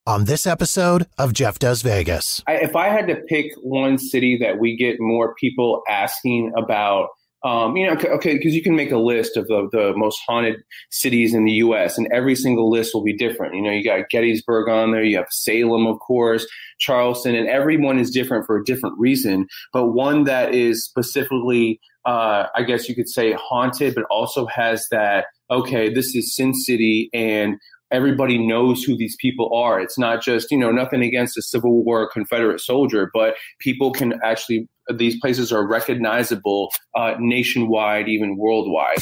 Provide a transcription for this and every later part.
on this episode of Jeff Does Vegas. If I had to pick one city that we get more people asking about, because you can make a list of the most haunted cities in the U.S. and every single list will be different. You got Gettysburg on there, you have Salem, of course, Charleston, and everyone is different for a different reason. But one that is specifically, I guess you could say, haunted, but also has that, okay, this is Sin City and everybody knows who these people are. It's not just, nothing against a Civil War Confederate soldier, but people can actually, these places are recognizable nationwide, even worldwide.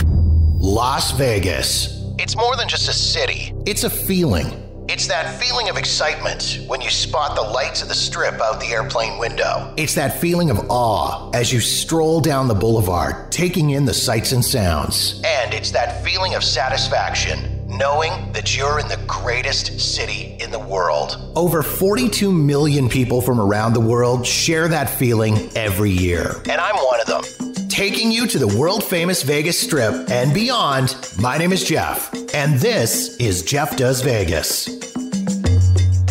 Las Vegas. It's more than just a city. It's a feeling. It's that feeling of excitement when you spot the lights of the strip out the airplane window. It's that feeling of awe as you stroll down the boulevard, taking in the sights and sounds. And it's that feeling of satisfaction knowing that you're in the greatest city in the world. Over 42 million people from around the world share that feeling every year. And I'm one of them. Taking you to the world-famous Vegas Strip and beyond, my name is Jeff, and this is Jeff Does Vegas.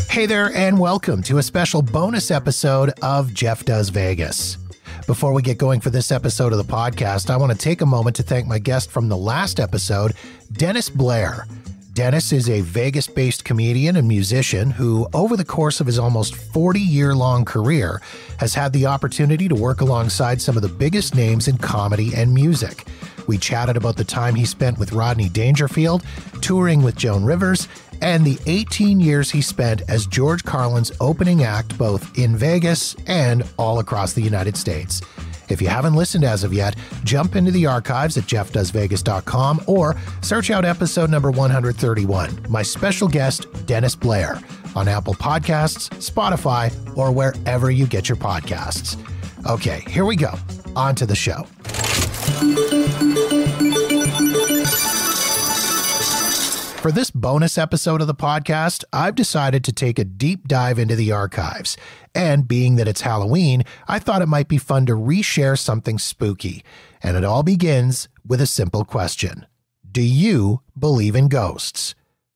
Hey there, and welcome to a special bonus episode of Jeff Does Vegas. Before we get going for this episode of the podcast, I want to take a moment to thank my guest from the last episode, Dennis Blair. Dennis is a Vegas-based comedian and musician who, over the course of his almost 40-year-long career, has had the opportunity to work alongside some of the biggest names in comedy and music. We chatted about the time he spent with Rodney Dangerfield, touring with Joan Rivers, and the 18 years he spent as George Carlin's opening act both in Vegas and all across the United States. If you haven't listened as of yet, jump into the archives at jeffdoesvegas.com or search out episode number 131, my special guest, Dennis Blair, on Apple Podcasts, Spotify, or wherever you get your podcasts. Okay, here we go. On to the show. For this bonus episode of the podcast, I've decided to take a deep dive into the archives. And being that it's Halloween, I thought it might be fun to reshare something spooky. And it all begins with a simple question. Do you believe in ghosts?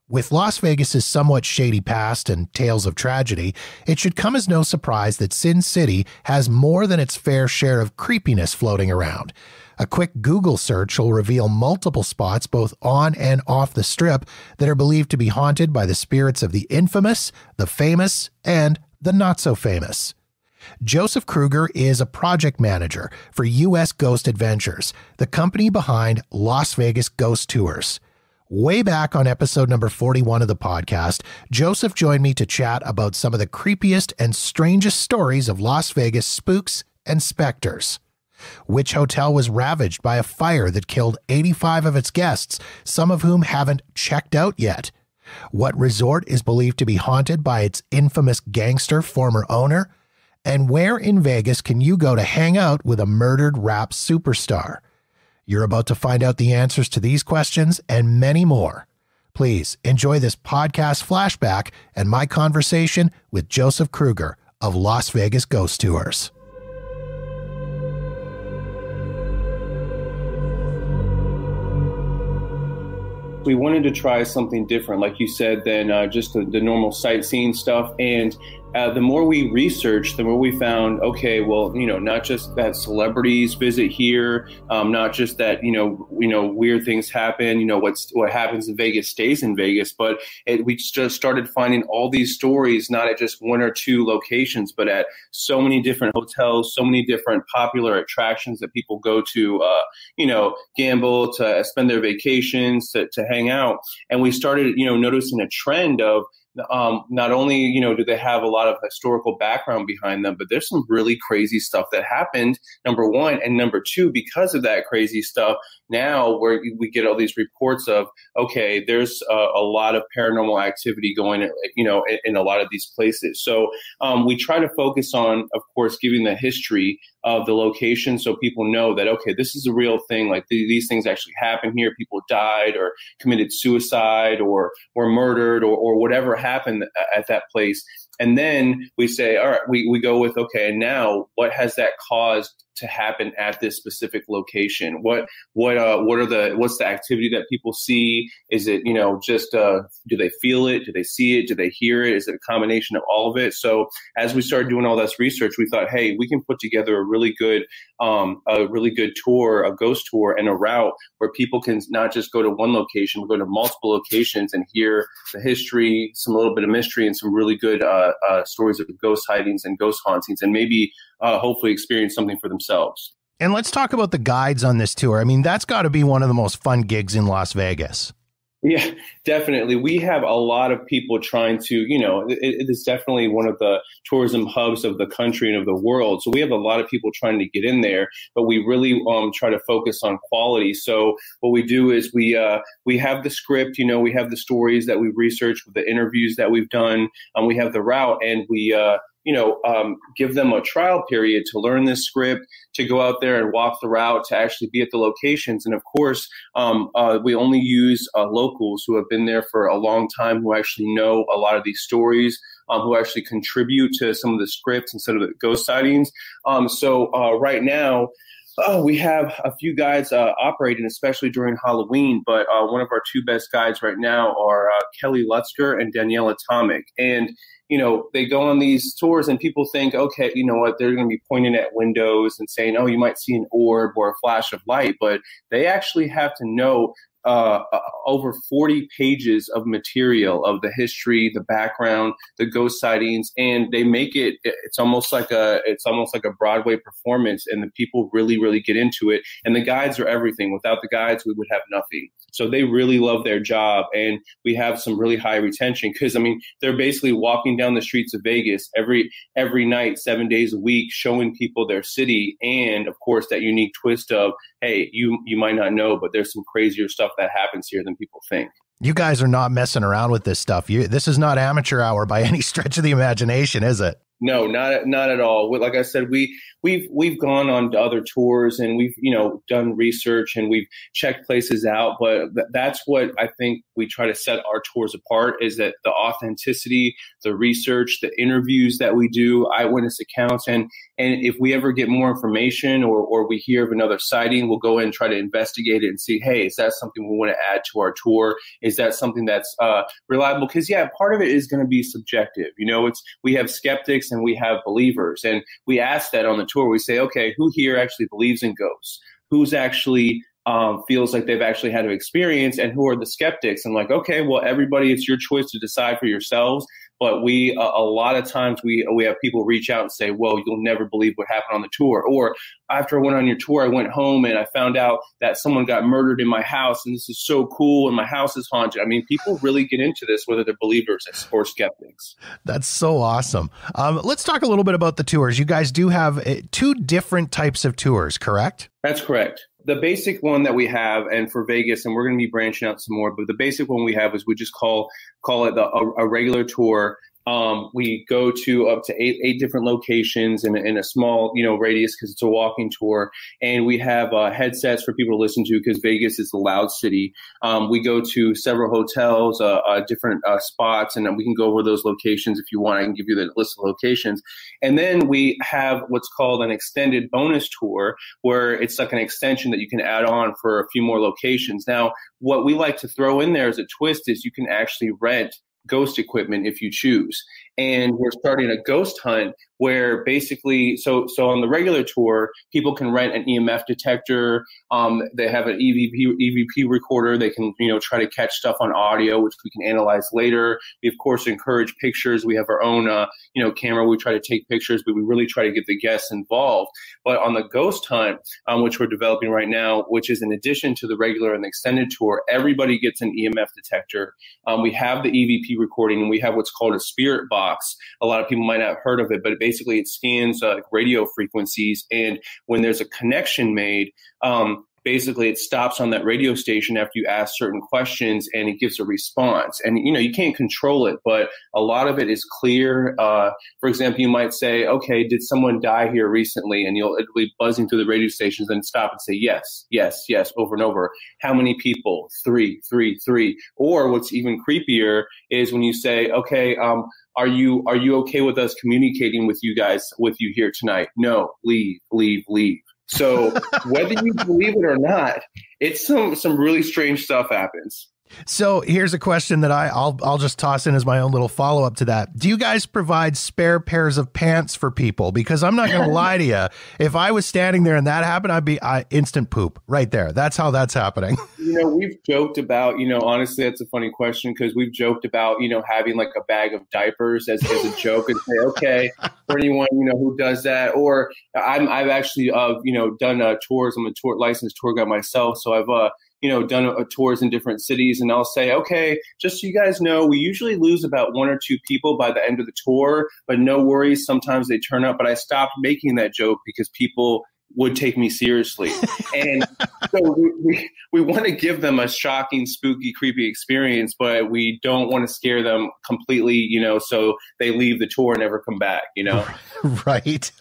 With Las Vegas's somewhat shady past and tales of tragedy, it should come as no surprise that Sin City has more than its fair share of creepiness floating around. A quick Google search will reveal multiple spots both on and off the strip that are believed to be haunted by the spirits of the infamous, the famous, and the not-so-famous. Josef Kruger is a project manager for U.S. Ghost Adventures, the company behind Las Vegas Ghost Tours. Way back on episode number 41 of the podcast, Josef joined me to chat about some of the creepiest and strangest stories of Las Vegas spooks and spectres. Which hotel was ravaged by a fire that killed 85 of its guests, some of whom haven't checked out yet? What resort is believed to be haunted by its infamous gangster former owner? And where in Vegas can you go to hang out with a murdered rap superstar? You're about to find out the answers to these questions and many more. Please enjoy this podcast flashback and my conversation with Josef Kruger of Las Vegas Ghost Tours. We wanted to try something different, like you said, than just the normal sightseeing stuff. And the more we researched, the more we found, okay, well, not just that celebrities visit here, not just that, weird things happen, what happens in Vegas stays in Vegas, but we just started finding all these stories, not at just one or two locations, but at so many different hotels, so many different popular attractions that people go to, gamble, to spend their vacations, to hang out. And we started, noticing a trend of, not only, do they have a lot of historical background behind them, but there's some really crazy stuff that happened, number one. And number two, because of that crazy stuff, now we get all these reports of, okay, there's a lot of paranormal activity going, in a lot of these places. So we try to focus on, of course, giving the history of the location so people know that, okay, this is a real thing. Like these things actually happen here. People died or committed suicide or were murdered or whatever happened at that place. And then we say, all right, we go with, okay, and now what has that caused to happen at this specific location? What's the activity that people see? Is it, just do they feel it? Do they see it? Do they hear it? Is it a combination of all of it? So as we started doing all this research, we thought, hey, we can put together a really good tour, a ghost tour, and a route where people can not just go to one location, but go to multiple locations and hear the history, some little bit of mystery, and some really good stories of ghost sightings and ghost hauntings, and maybe hopefully experience something for themselves. And let's talk about the guides on this tour. I mean, that's got to be one of the most fun gigs in Las Vegas. Yeah, definitely. We have a lot of people trying to, it is definitely one of the tourism hubs of the country and of the world. So we have a lot of people trying to get in there, but we really try to focus on quality. So what we do is we have the script, we have the stories that we've researched with the interviews that we've done, and we have the route, and we give them a trial period to learn this script, to go out there and walk the route, to actually be at the locations. And of course, we only use locals who have been there for a long time, who actually know a lot of these stories, who actually contribute to some of the scripts instead of the ghost sightings. So right now, we have a few guides operating, especially during Halloween, but one of our two best guides right now are Kelly Lutzker and Daniela Tomic. And they go on these tours and people think, okay, you know what, they're going to be pointing at windows and saying, oh, you might see an orb or a flash of light, but they actually have to know over 40 pages of material of the history, the background, the ghost sightings, and they make it's almost like a Broadway performance, and the people really, really get into it. And the guides are everything. Without the guides, we would have nothing. So they really love their job, and we have some really high retention because, they're basically walking down the streets of Vegas every night, 7 days a week, showing people their city, and of course that unique twist of, hey, you might not know, but there's some crazier stuff that happens here than people think. You guys are not messing around with this stuff. This is not amateur hour by any stretch of the imagination, is it? No, not at all. Like I said, we've gone on to other tours, and we've done research, and we've checked places out. But that's what I think we try to set our tours apart, is that the authenticity, the research, the interviews that we do, eyewitness accounts, and if we ever get more information or we hear of another sighting, we'll go in and try to investigate it and see, hey, is that something we want to add to our tour? Is that something that's reliable? Because part of it is going to be subjective. We have skeptics and we have believers, and we ask that on the tour. We say, okay, who here actually believes in ghosts? Who's actually feels like they've actually had an experience, and who are the skeptics? And okay, well, everybody, it's your choice to decide for yourselves. But we, a lot of times we have people reach out and say, well, you'll never believe what happened on the tour. Or after I went on your tour, I went home and I found out that someone got murdered in my house, and this is so cool, and my house is haunted. People really get into this, whether they're believers or skeptics. That's so awesome. Let's talk a little bit about the tours. You guys do have two different types of tours, correct? That's correct. The basic one that we have, and for Vegas, and we're going to be branching out some more, but the basic one we have is we just call it a regular tour. We go to up to eight different locations in a small, radius, because it's a walking tour. And we have headsets for people to listen to, because Vegas is a loud city. We go to several hotels, different spots, and we can go over those locations if you want. I can give you the list of locations. And then we have what's called an extended bonus tour, where it's like an extension that you can add on for a few more locations. Now, what we like to throw in there as a twist is you can actually rent ghost equipment if you choose. And we're starting a ghost hunt where basically, so on the regular tour, people can rent an EMF detector. They have an EVP recorder. They can, try to catch stuff on audio, which we can analyze later. We, of course, encourage pictures. We have our own, camera. We try to take pictures, but we really try to get the guests involved. But on the ghost hunt, which we're developing right now, which is in addition to the regular and the extended tour, everybody gets an EMF detector. We have the EVP recording, and we have what's called a spirit box. A lot of people might not have heard of it, but basically it scans radio frequencies, and when there's a connection made, basically it stops on that radio station after you ask certain questions, and it gives a response. And you can't control it, but a lot of it is clear. For example, you might say, okay, did someone die here recently? And it'll be buzzing through the radio stations, and stop and say yes, yes, yes, over and over. How many people? 3, 3, 3. Or what's even creepier is when you say, okay, are you okay with us communicating with you guys, with you here tonight? No, leave, leave, leave. So whether you believe it or not, it's some really strange stuff happens. So here's a question that I'll just toss in as my own little follow-up to that. Do you guys provide spare pairs of pants for people? Because I'm not going to lie to you. If I was standing there and that happened, I'd be instant poop right there. That's how that's happening. We've joked about, honestly, that's a funny question because we've joked about, having like a bag of diapers as a joke and say, okay, for anyone, who does that. Or I've actually, done tours. I'm a licensed tour guide myself. So I've, done tours in different cities, and I'll say, okay, just so you guys know, we usually lose about 1 or 2 people by the end of the tour, but no worries. Sometimes they turn up, but I stopped making that joke because people would take me seriously. And so we want to give them a shocking, spooky, creepy experience, but we don't want to scare them completely, so they leave the tour and never come back, Right.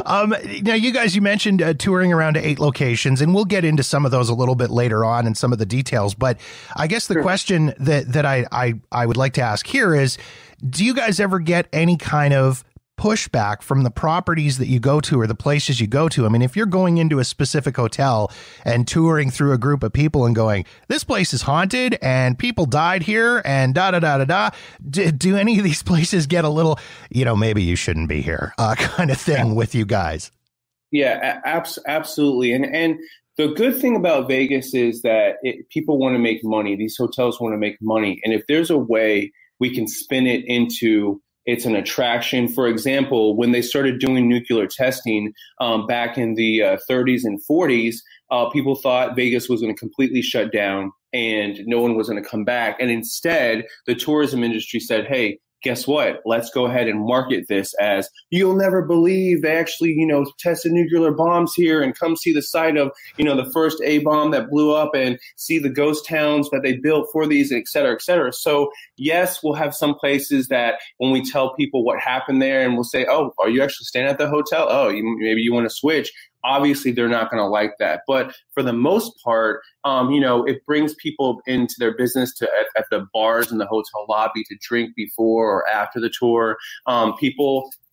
Now, you mentioned touring around to 8 locations, and we'll get into some of those a little bit later on and some of the details. But I guess the question that I would like to ask here is, do you guys ever get any kind of pushback from the properties that you go to or the places you go to? I mean, if you're going into a specific hotel and touring through a group of people and going, this place is haunted and people died here and do any of these places get a little, maybe you shouldn't be here kind of thing with you guys? Yeah, absolutely. And the good thing about Vegas is that people want to make money. These hotels want to make money. And if there's a way we can spin it into it's an attraction. For example, when they started doing nuclear testing back in the 30s and 40s, people thought Vegas was going to completely shut down and no one was going to come back. And instead, the tourism industry said, hey, guess what? Let's go ahead and market this as, you'll never believe they actually, tested nuclear bombs here, and come see the site of, the first A-bomb that blew up and see the ghost towns that they built for these, et cetera, et cetera. So yes, we'll have some places that when we tell people what happened there and we'll say, oh, are you actually staying at the hotel? Oh, maybe you want to switch. Obviously, they're not going to like that. But for the most part, it brings people into their business at the bars in the hotel lobby to drink before or after the tour.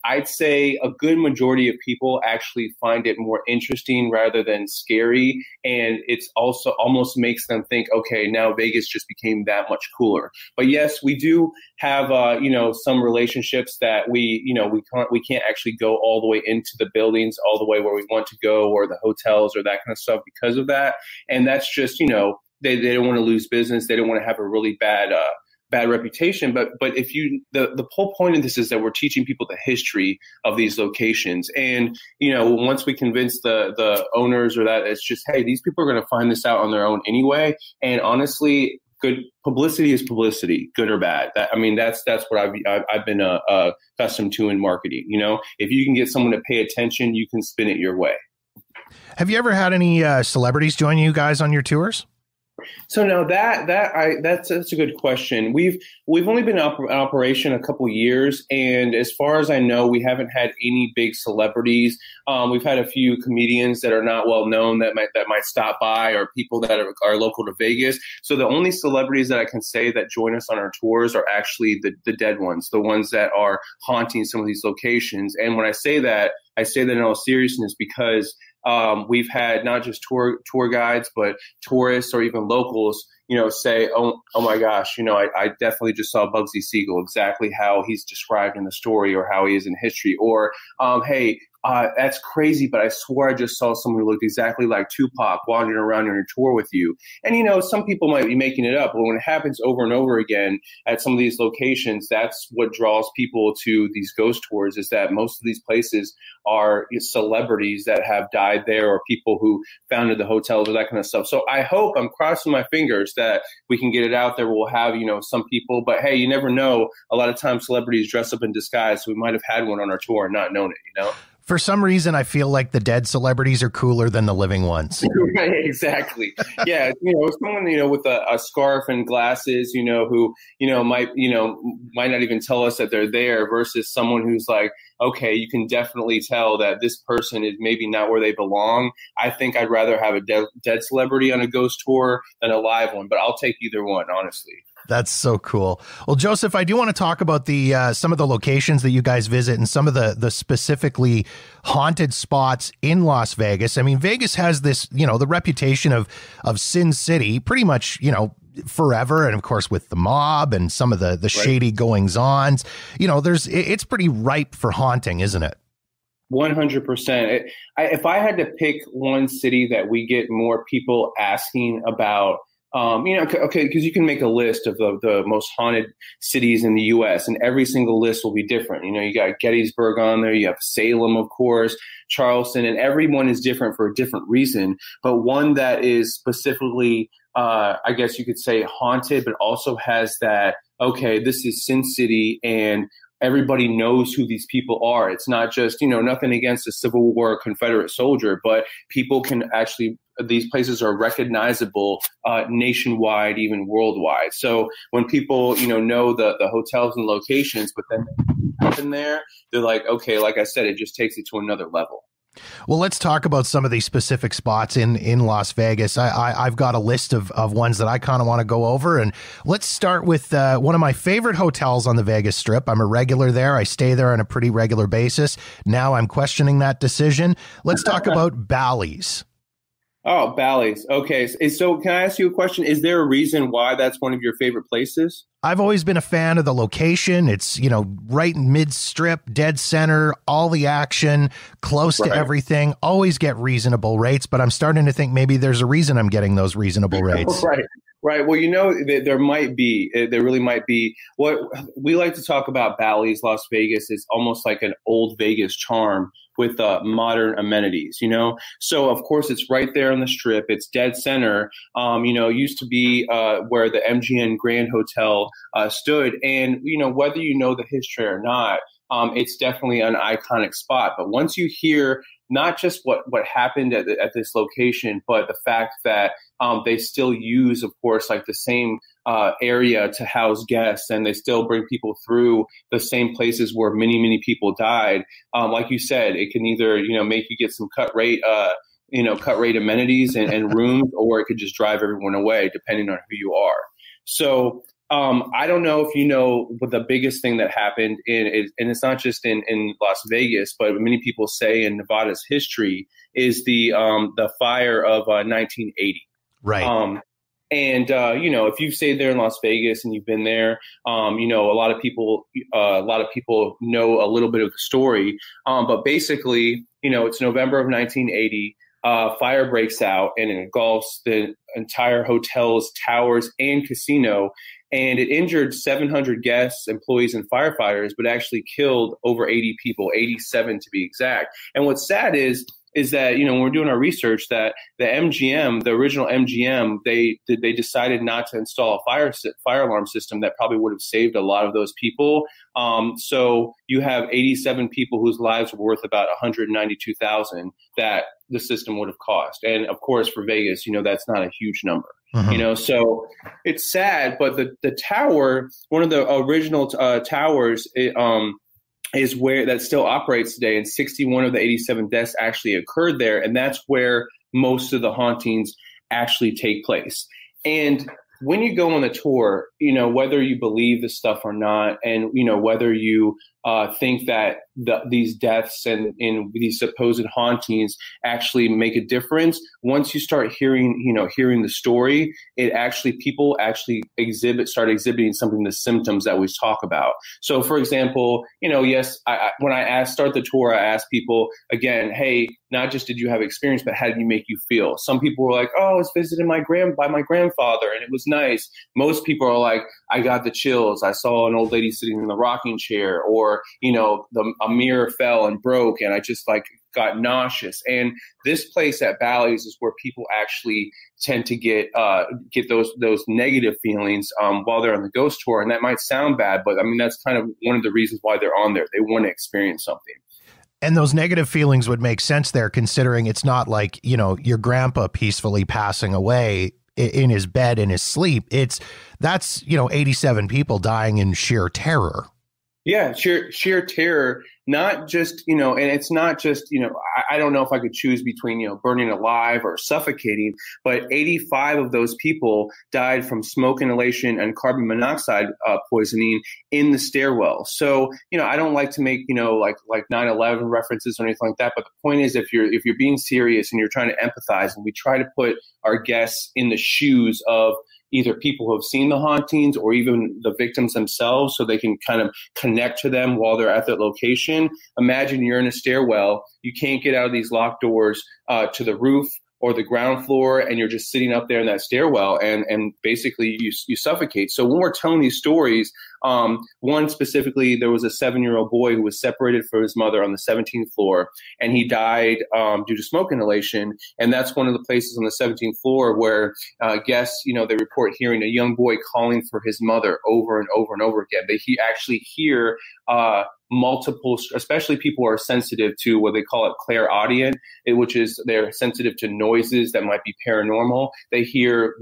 I'd say a good majority of people actually find it more interesting rather than scary. And it's also almost makes them think, okay, now Vegas just became that much cooler. But yes, we do have, some relationships that we can't actually go all the way into the buildings, all the way where we want to go, or the hotels or that kind of stuff because of that. And that's just, they don't want to lose business. They don't want to have a really bad reputation. But if the whole point of this is that we're teaching people the history of these locations. And, once we convince the owners or that, it's just, hey, these people are going to find this out on their own anyway. And honestly, good publicity is publicity, good or bad. That's what I've been accustomed to in marketing. If you can get someone to pay attention, you can spin it your way. Have you ever had any celebrities join you guys on your tours? So now that's a good question. We've only been in operation a couple years, and as far as I know, we haven't had any big celebrities. We've had a few comedians that are not well known that might stop by, or people that are local to Vegas. So the only celebrities that I can say that join us on our tours are actually the dead ones, the ones that are haunting some of these locations. And when I say that in all seriousness because we've had not just tour guides, but tourists or even locals, say, oh my gosh, I definitely just saw Bugsy Siegel, exactly how he's described in the story or how he is in history. Or, hey, that's crazy, but I swore I just saw someone who looked exactly like Tupac wandering around on your tour with you. And, some people might be making it up, but when it happens over and over again at some of these locations, that's what draws people to these ghost tours, is that most of these places are celebrities that have died there, or people who founded the hotels or that kind of stuff. So I'm crossing my fingers that we can get it out there. We'll have, some people, but hey, you never know. A lot of times celebrities dress up in disguise. So we might have had one on our tour and not known it, For some reason, I feel like the dead celebrities are cooler than the living ones. Right, exactly. Yeah, someone with a scarf and glasses, who might not even tell us that they're there, versus someone who's like, okay, you can definitely tell that this person is maybe not where they belong. I think I'd rather have a dead celebrity on a ghost tour than a live one, but I'll take either one, honestly. That's so cool. Well, Josef, I do want to talk about the some of the locations that you guys visit and some of the specifically haunted spots in Las Vegas. I mean, Vegas has this, the reputation of Sin City pretty much, forever. And of course, with the mob and some of the shady goings ons, it's pretty ripe for haunting, isn't it? 100%. If I had to pick one city that we get more people asking about, okay, because you can make a list of the most haunted cities in the U.S. and every single list will be different. You got Gettysburg on there, you have Salem, of course, Charleston, and everyone is different for a different reason. But one that is specifically, I guess you could say, haunted, but also has that, okay, this is Sin City and everybody knows who these people are. It's not just, nothing against a Civil War Confederate soldier, but people can actually, these places are recognizable nationwide, even worldwide. So when people, know the hotels and locations, but then they happen there, they're like, okay, like I said, it just takes it to another level. Well, let's talk about some of these specific spots in Las Vegas. I've got a list of ones that I kind of want to go over. And let's start with one of my favorite hotels on the Vegas Strip. I'm a regular there. I stay there on a pretty regular basis. Now I'm questioning that decision. Let's talk about Bally's. Oh, Bally's. Okay. So can I ask you a question? Is there a reason why that's one of your favorite places? I've always been a fan of the location. It's, right in mid-strip, dead center, all the action, close to everything, always get reasonable rates. But I'm starting to think maybe there's a reason I'm getting those reasonable rates. Right. Well, there really might be. What we like to talk about Bally's, Las Vegas, is almost like an old Vegas charm with modern amenities, So, of course, it's right there on the Strip. It's dead center. Used to be where the MGM Grand Hotel stood. And, whether you know the history or not, it's definitely an iconic spot. But once you hear not just what happened at this location, but the fact that they still use, of course, like the same area to house guests, and they still bring people through the same places where many, many people died. Like you said, it can either, make you get some cut rate amenities and rooms, or it could just drive everyone away, depending on who you are. So I don't know if you know what the biggest thing that happened and it's not just in Las Vegas, but many people say in Nevada's history is the fire of 1980. Right. If you've stayed there in Las Vegas and you've been there, a lot of people know a little bit of the story. But basically, it's November of 1980. Fire breaks out and it engulfs the entire hotel's towers and casino. And it injured 700 guests, employees, and firefighters, but actually killed over 80 people, 87 to be exact. And what's sad is that, when we're doing our research, that the original MGM, they decided not to install a fire alarm system that probably would have saved a lot of those people. So you have 87 people whose lives were worth about $192,000 that the system would have cost. And of course, for Vegas, that's not a huge number. Mm-hmm. So it's sad, but the tower, one of the original towers, is where that still operates today, and 61 of the 87 deaths actually occurred there, and that's where most of the hauntings actually take place. And when you go on the tour, whether you believe this stuff or not, and whether you think that these deaths and these supposed hauntings actually make a difference, once you start hearing the story, people start exhibiting something, the symptoms that we talk about. So, for example, yes, when I start the tour, I ask people again, hey, not just did you have experience, but how did you make you feel? Some people were like, oh, I was visited by my grandfather and it was nice. Most people are like, I got the chills. I saw an old lady sitting in the rocking chair, or, a mirror fell and broke and I just got nauseous. And this place at Bally's is where people actually tend to get those negative feelings while they're on the ghost tour. And that might sound bad, but I mean, that's kind of one of the reasons why they're on there. They want to experience something. And those negative feelings would make sense there, considering it's not like, your grandpa peacefully passing away in his bed in his sleep. That's 87 people dying in sheer terror. Yeah, sheer terror, not just, and it's not just, I don't know if I could choose between, burning alive or suffocating, but 85 of those people died from smoke inhalation and carbon monoxide poisoning in the stairwell. So, I don't like to make, like 9/11 references or anything like that. But the point is, if you're being serious and you're trying to empathize, and we try to put our guests in the shoes of either people who have seen the hauntings or even the victims themselves, so they can kind of connect to them while they're at that location. Imagine you're in a stairwell, you can't get out of these locked doors to the roof or the ground floor, and you're just sitting up there in that stairwell, and basically you suffocate. So when we're telling these stories, one specifically, there was a 7-year-old boy who was separated from his mother on the 17th floor, and he died due to smoke inhalation. And that's one of the places on the 17th floor where guests, they report hearing a young boy calling for his mother over and over and over again. They actually hear multiple, especially people who are sensitive to what they call it clairaudient, which is they're sensitive to noises that might be paranormal. They hear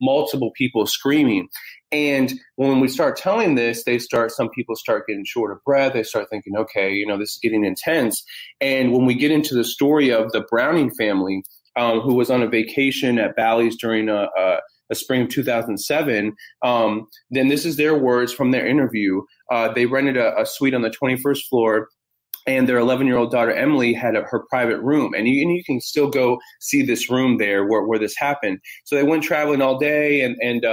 multiple people screaming. And when we start telling this, some people start getting short of breath. They start thinking, okay, this is getting intense. And when we get into the story of the Browning family, who was on a vacation at Bally's during a spring of 2007, then this is their words from their interview. They rented a suite on the 21st floor, and their 11-year-old daughter, Emily, had her private room. And you can still go see this room there where this happened. So they went traveling all day, and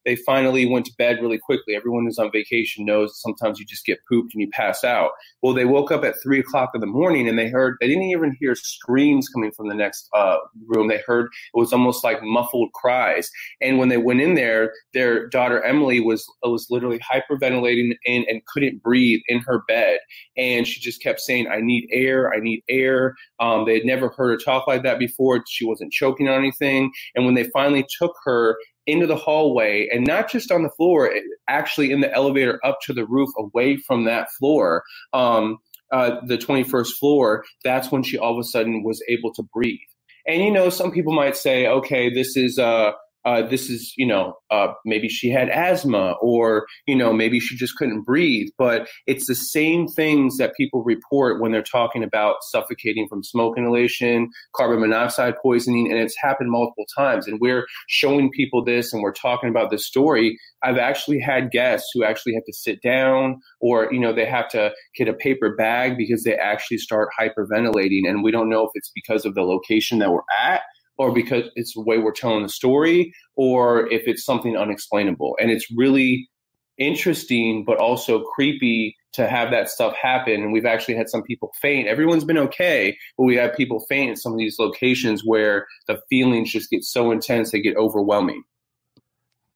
they finally went to bed really quickly. Everyone who's on vacation knows sometimes you just get pooped and you pass out. Well, they woke up at 3 o'clock in the morning, and they didn't even hear screams coming from the next room. They heard, it was almost like muffled cries. And when they went in there, their daughter, Emily, was literally hyperventilating and couldn't breathe in her bed. And she just kept saying, I need air, I need air. They had never heard her talk like that before. She wasn't choking on anything. And when they finally took her into the hallway, and not just on the floor, actually in the elevator up to the roof away from that floor, the 21st floor, that's when she all of a sudden was able to breathe. And, some people might say, okay, this is maybe she had asthma, or, maybe she just couldn't breathe. But it's the same things that people report when they're talking about suffocating from smoke inhalation, carbon monoxide poisoning, and it's happened multiple times. And we're showing people this, and we're talking about this story. I've actually had guests who actually have to sit down, or, they have to get a paper bag because they actually start hyperventilating. And we don't know if it's because of the location that we're at, or because it's the way we're telling the story, or if it's something unexplainable. And it's really interesting, but also creepy to have that stuff happen. And we've actually had some people faint. Everyone's been okay, but we have people faint at some of these locations where the feelings just get so intense, they get overwhelming.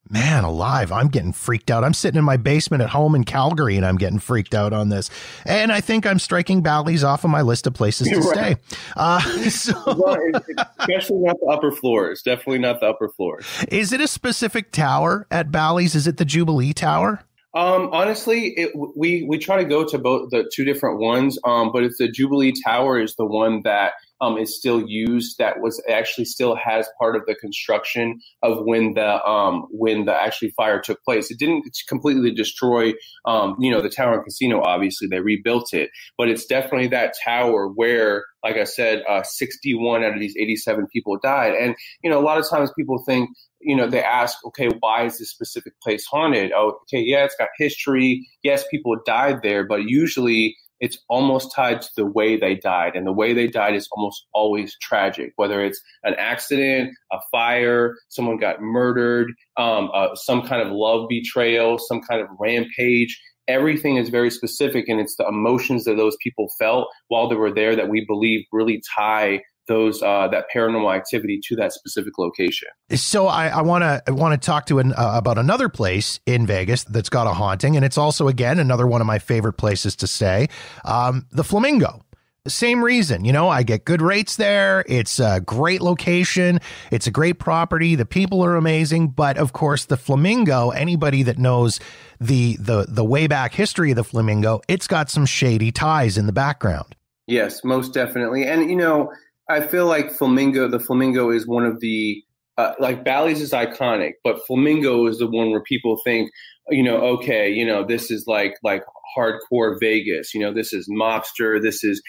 Man alive, I'm getting freaked out. I'm sitting in my basement at home in Calgary, and I'm getting freaked out on this. And I think I'm striking Bally's off of my list of places to stay. Well, especially not the upper floors. Definitely not the upper floors. Is it a specific tower at Bally's? Is it the Jubilee Tower? Honestly, we try to go to both the two different ones, but it's the Jubilee Tower is the one that is still used. That was actually still has part of the construction of when the actually fire took place. It didn't completely destroy, the tower and casino. Obviously, they rebuilt it, but it's definitely that tower where, like I said, 61 out of these 87 people died. And a lot of times people think, they ask, okay, why is this specific place haunted? Oh, okay, yeah, it's got history. Yes, people died there, but usually it's almost tied to the way they died. And the way they died is almost always tragic, whether it's an accident, a fire, someone got murdered, some kind of love betrayal, some kind of rampage. Everything is very specific, and it's the emotions that those people felt while they were there that we believe really tie those that paranormal activity to that specific location. So I want to talk to about another place in Vegas that's got a haunting, and it's also, again, another one of my favorite places to stay, the Flamingo. Same reason, I get good rates there. It's a great location. It's a great property. The people are amazing. But of course, the Flamingo, anybody that knows the way back history of the Flamingo, it's got some shady ties in the background. Yes, most definitely. And, I feel like the Flamingo is one of the, like Bally's is iconic, but Flamingo is the one where people think, okay, this is like hardcore Vegas, this is mobster, this is,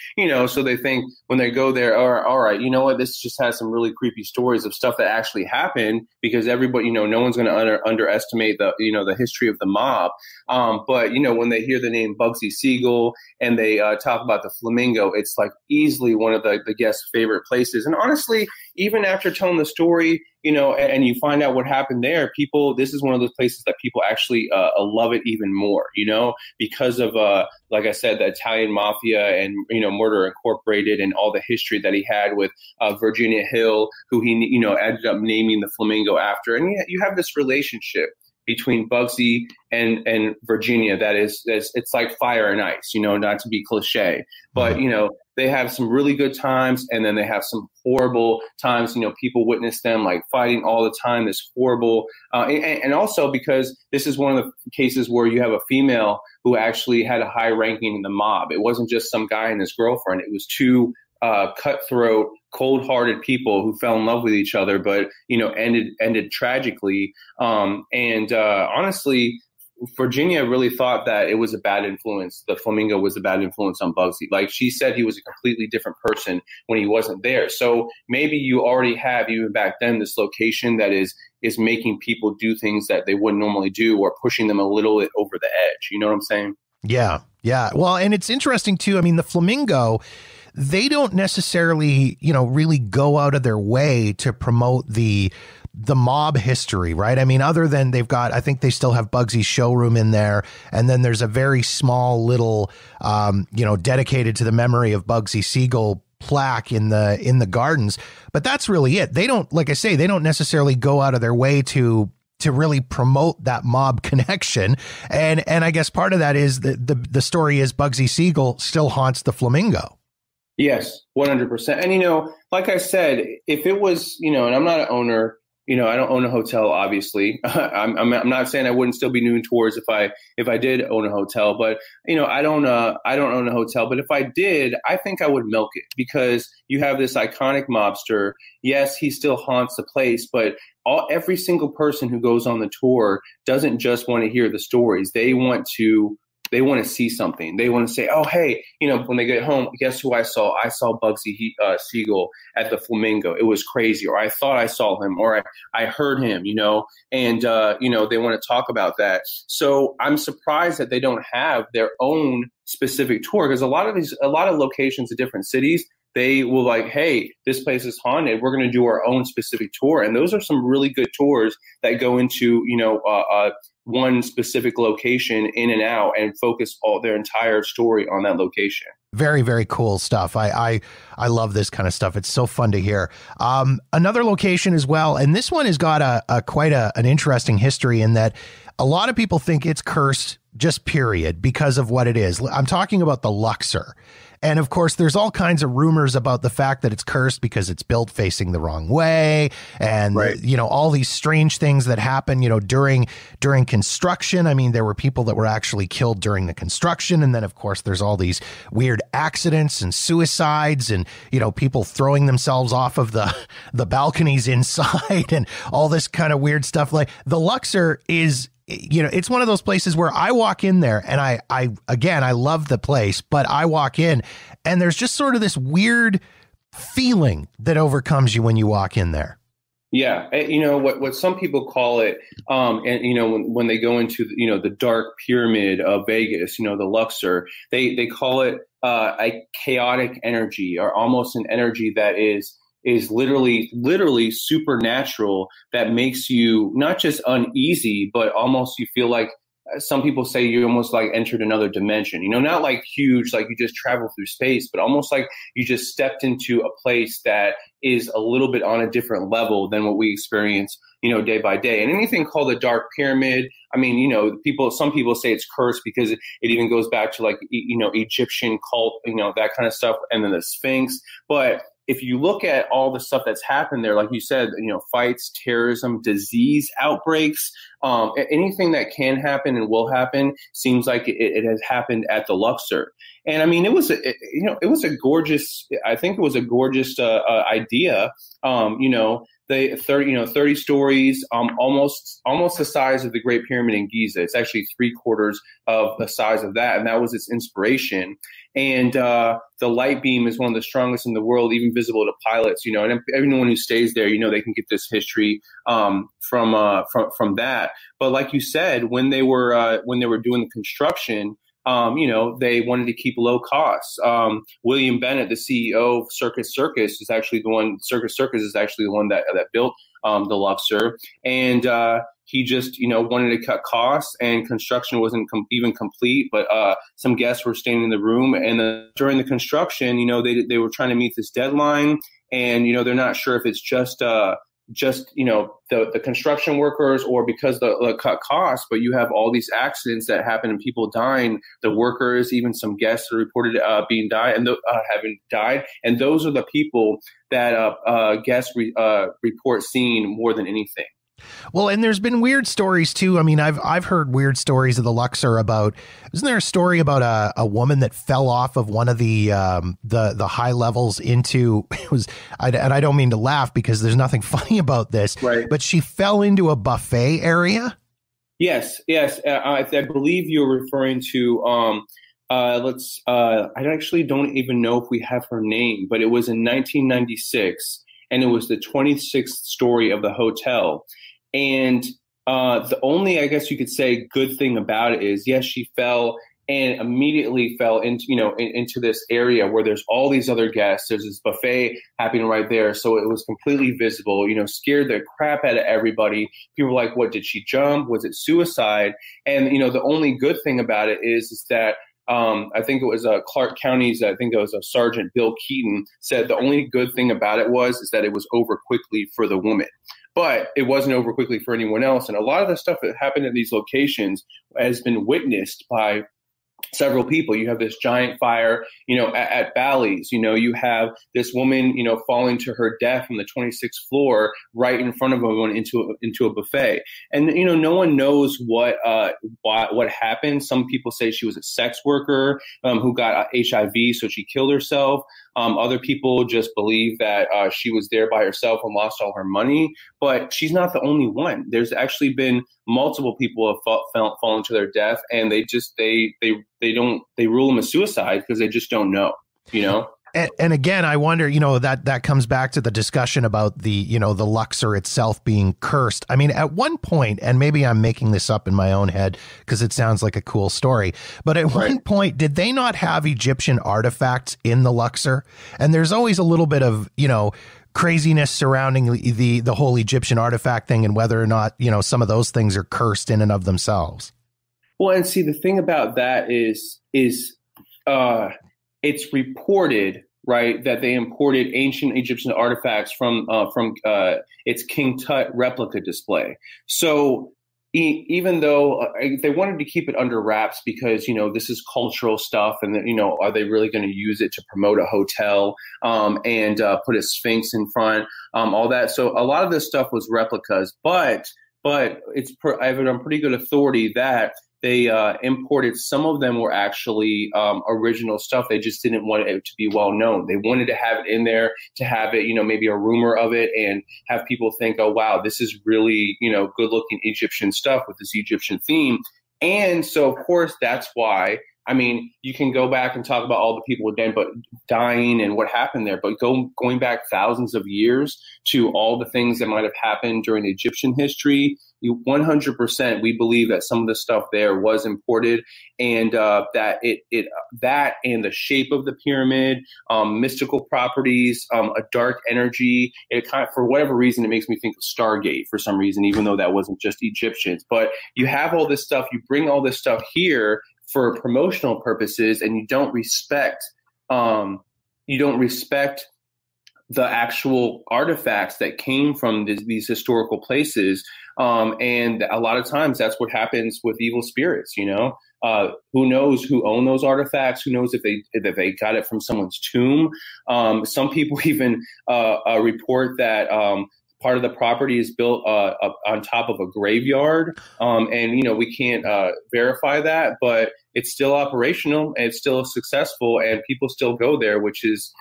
so they think when they go there, all right, you know what, this just has some really creepy stories of stuff that actually happened, because everybody, no one's going to underestimate the, the history of the mob. But, when they hear the name Bugsy Siegel and they talk about the Flamingo, it's like easily one of the guests' favorite places. And honestly, even after telling the story, and you find out what happened there, this is one of those places that people actually love it even more, because of, like I said, the Italian mafia and, Murder Incorporated and all the history that he had with Virginia Hill, who he, ended up naming the Flamingo after. And you have this relationship between Bugsy and Virginia that is it's like fire and ice, not to be cliche, but, they have some really good times, and then they have some horrible times. People witness them like fighting all the time, this horrible, and also because this is one of the cases where you have a female who actually had a high ranking in the mob. It wasn't just some guy and his girlfriend. It was two cutthroat, cold-hearted people who fell in love with each other, but ended tragically. Honestly, Virginia really thought that it was a bad influence. The Flamingo was a bad influence on Bugsy. Like she said, he was a completely different person when he wasn't there. So maybe you already have, even back then, this location that is making people do things that they wouldn't normally do, or pushing them a little bit over the edge. You know what I'm saying? Yeah. Yeah. Well, and it's interesting too. I mean, the Flamingo, they don't necessarily, really go out of their way to promote the mob history, right? I mean, other than I think they still have Bugsy's showroom in there. And then there's a very small little, dedicated to the memory of Bugsy Siegel plaque in the gardens. But that's really it. They don't, like I say, they don't necessarily go out of their way to really promote that mob connection. And I guess part of that is the story is Bugsy Siegel still haunts the Flamingo. Yes, 100%. And, like I said, if it was, and I'm not an owner, I don't own a hotel, obviously. I'm not saying I wouldn't still be doing tours if I did own a hotel, but I don't own a hotel. But if I did, I think I would milk it, because you have this iconic mobster. Yes, he still haunts the place, but every single person who goes on the tour doesn't just want to hear the stories. They want to see something. They want to say, oh, hey, when they get home, guess who I saw? I saw Bugsy Siegel at the Flamingo. It was crazy. Or I thought I saw him, or I heard him, and, they want to talk about that. So I'm surprised that they don't have their own specific tour, because a lot of locations in different cities, they will like, hey, this place is haunted. We're going to do our own specific tour. And those are some really good tours that go into, one specific location in and out and focus all their entire story on that location. Very, very cool stuff. I love this kind of stuff. It's so fun to hear. Another location as well, and this one has got quite an interesting history in that a lot of people think it's cursed, just period, because of what it is. I'm talking about the Luxor. And of course, there's all kinds of rumors about the fact that it's cursed because it's built facing the wrong way. And, right. All these strange things that happen, during construction. I mean, there were people that were actually killed during the construction. And then, of course, there's all these weird accidents and suicides and, people throwing themselves off of the balconies inside and all this kind of weird stuff. Like the Luxor is, it's one of those places where I walk in there and I love the place, but I walk in and there's just sort of this weird feeling that overcomes you when you walk in there. Yeah. What some people call it, when they go into, the dark pyramid of Vegas, the Luxor, they call it a chaotic energy, or almost an energy that is literally supernatural, that makes you not just uneasy, but almost you feel like, some people say you almost like entered another dimension, not like huge, like you just travel through space, but almost like you just stepped into a place that is a little bit on a different level than what we experience, day by day. And anything called the Dark Pyramid, I mean, some people say it's cursed because it even goes back to like, Egyptian cult, that kind of stuff. And then the Sphinx. But if you look at all the stuff that's happened there, like you said, fights, terrorism, disease outbreaks, anything that can happen and will happen seems like it has happened at the Luxor. And I mean, it was a gorgeous idea, the 30 stories, almost the size of the Great Pyramid in Giza. It's actually 3/4 of the size of that, and that was its inspiration. And the light beam is one of the strongest in the world, even visible to pilots. And everyone who stays there, they can get this history from that. But like you said, when they were doing the construction, they wanted to keep low costs. William Bennett, the CEO of Circus Circus, is actually the one. Circus Circus is actually the one that built the Luxor, and he just wanted to cut costs, and construction wasn't even complete. But some guests were staying in the room, and during the construction, they were trying to meet this deadline, and they're not sure if it's just the construction workers or because the cut costs, but you have all these accidents that happen and people dying, the workers, even some guests are reported having died. And those are the people that guests report seeing more than anything. Well, and there's been weird stories too. I mean, I've heard weird stories of the Luxor about. Isn't there a story about a woman that fell off of one of the high levels into it was? And I don't mean to laugh because there's nothing funny about this, right? But she fell into a buffet area. Yes. I believe you're referring to. I actually don't even know if we have her name, but it was in 1996, and it was the 26th story of the hotel. And the only, I guess you could say, good thing about it is, yes, she fell and immediately fell into this area where there's all these other guests. There's this buffet happening right there. So it was completely visible, scared the crap out of everybody. People were like, what, did she jump? Was it suicide? And, the only good thing about it is that I think it was Clark County's, I think it was Sergeant Bill Keaton said the only good thing about it is that it was over quickly for the woman. But it wasn't over quickly for anyone else. And a lot of the stuff that happened at these locations has been witnessed by several people. You have this giant fire, at Bally's, you have this woman, falling to her death from the 26th floor right in front of everyone into a buffet. And, no one knows what happened. Some people say she was a sex worker who got HIV, so she killed herself. Other people just believe that she was there by herself and lost all her money, but she's not the only one. There's actually been multiple people have fallen to their death, and they rule them as suicide because they just don't know, And again, I wonder, that comes back to the discussion about the Luxor itself being cursed. I mean, at one point, and maybe I'm making this up in my own head because it sounds like a cool story, but at one point, did they not have Egyptian artifacts in the Luxor? And there's always a little bit of, craziness surrounding the whole Egyptian artifact thing and whether or not, some of those things are cursed in and of themselves. Well, and see, the thing about that is it's reported, right, that they imported ancient Egyptian artifacts from its King Tut replica display. So even though they wanted to keep it under wraps because, this is cultural stuff and, are they really going to use it to promote a hotel and put a Sphinx in front, all that. So a lot of this stuff was replicas, but I have it on pretty good authority that they imported. Some of them were actually original stuff. They just didn't want it to be well known. They wanted to have it in there to have it, maybe a rumor of it and have people think, oh, wow, this is really, good looking Egyptian stuff with this Egyptian theme. And so, of course, that's why. I mean, you can go back and talk about all the people dying and what happened there, but going back thousands of years to all the things that might have happened during Egyptian history, 100%, we believe that some of the stuff there was imported, and that that and the shape of the pyramid, mystical properties, a dark energy. It kind of, for whatever reason, it makes me think of Stargate for some reason, even though that wasn't just Egyptians. But you have all this stuff, you bring all this stuff here for promotional purposes, and you don't respect the actual artifacts that came from these historical places. And a lot of times that's what happens with evil spirits, who knows who owned those artifacts? Who knows if they got it from someone's tomb? Some people even report that part of the property is built on top of a graveyard. And, we can't verify that, but it's still operational and it's still successful and people still go there, which is,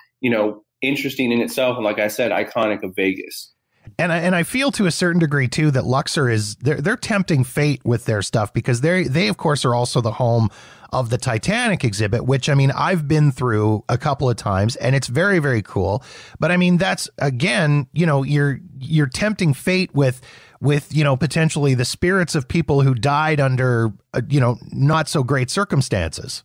interesting in itself. And like I said, iconic of Vegas. And I feel to a certain degree, too, that Luxor is they're tempting fate with their stuff, because they, of course, are also the home of the Titanic exhibit, which, I mean, I've been through a couple of times, and it's very, very cool. But I mean, that's, again, you know, you're tempting fate with, you know, potentially the spirits of people who died under, you know, not so great circumstances.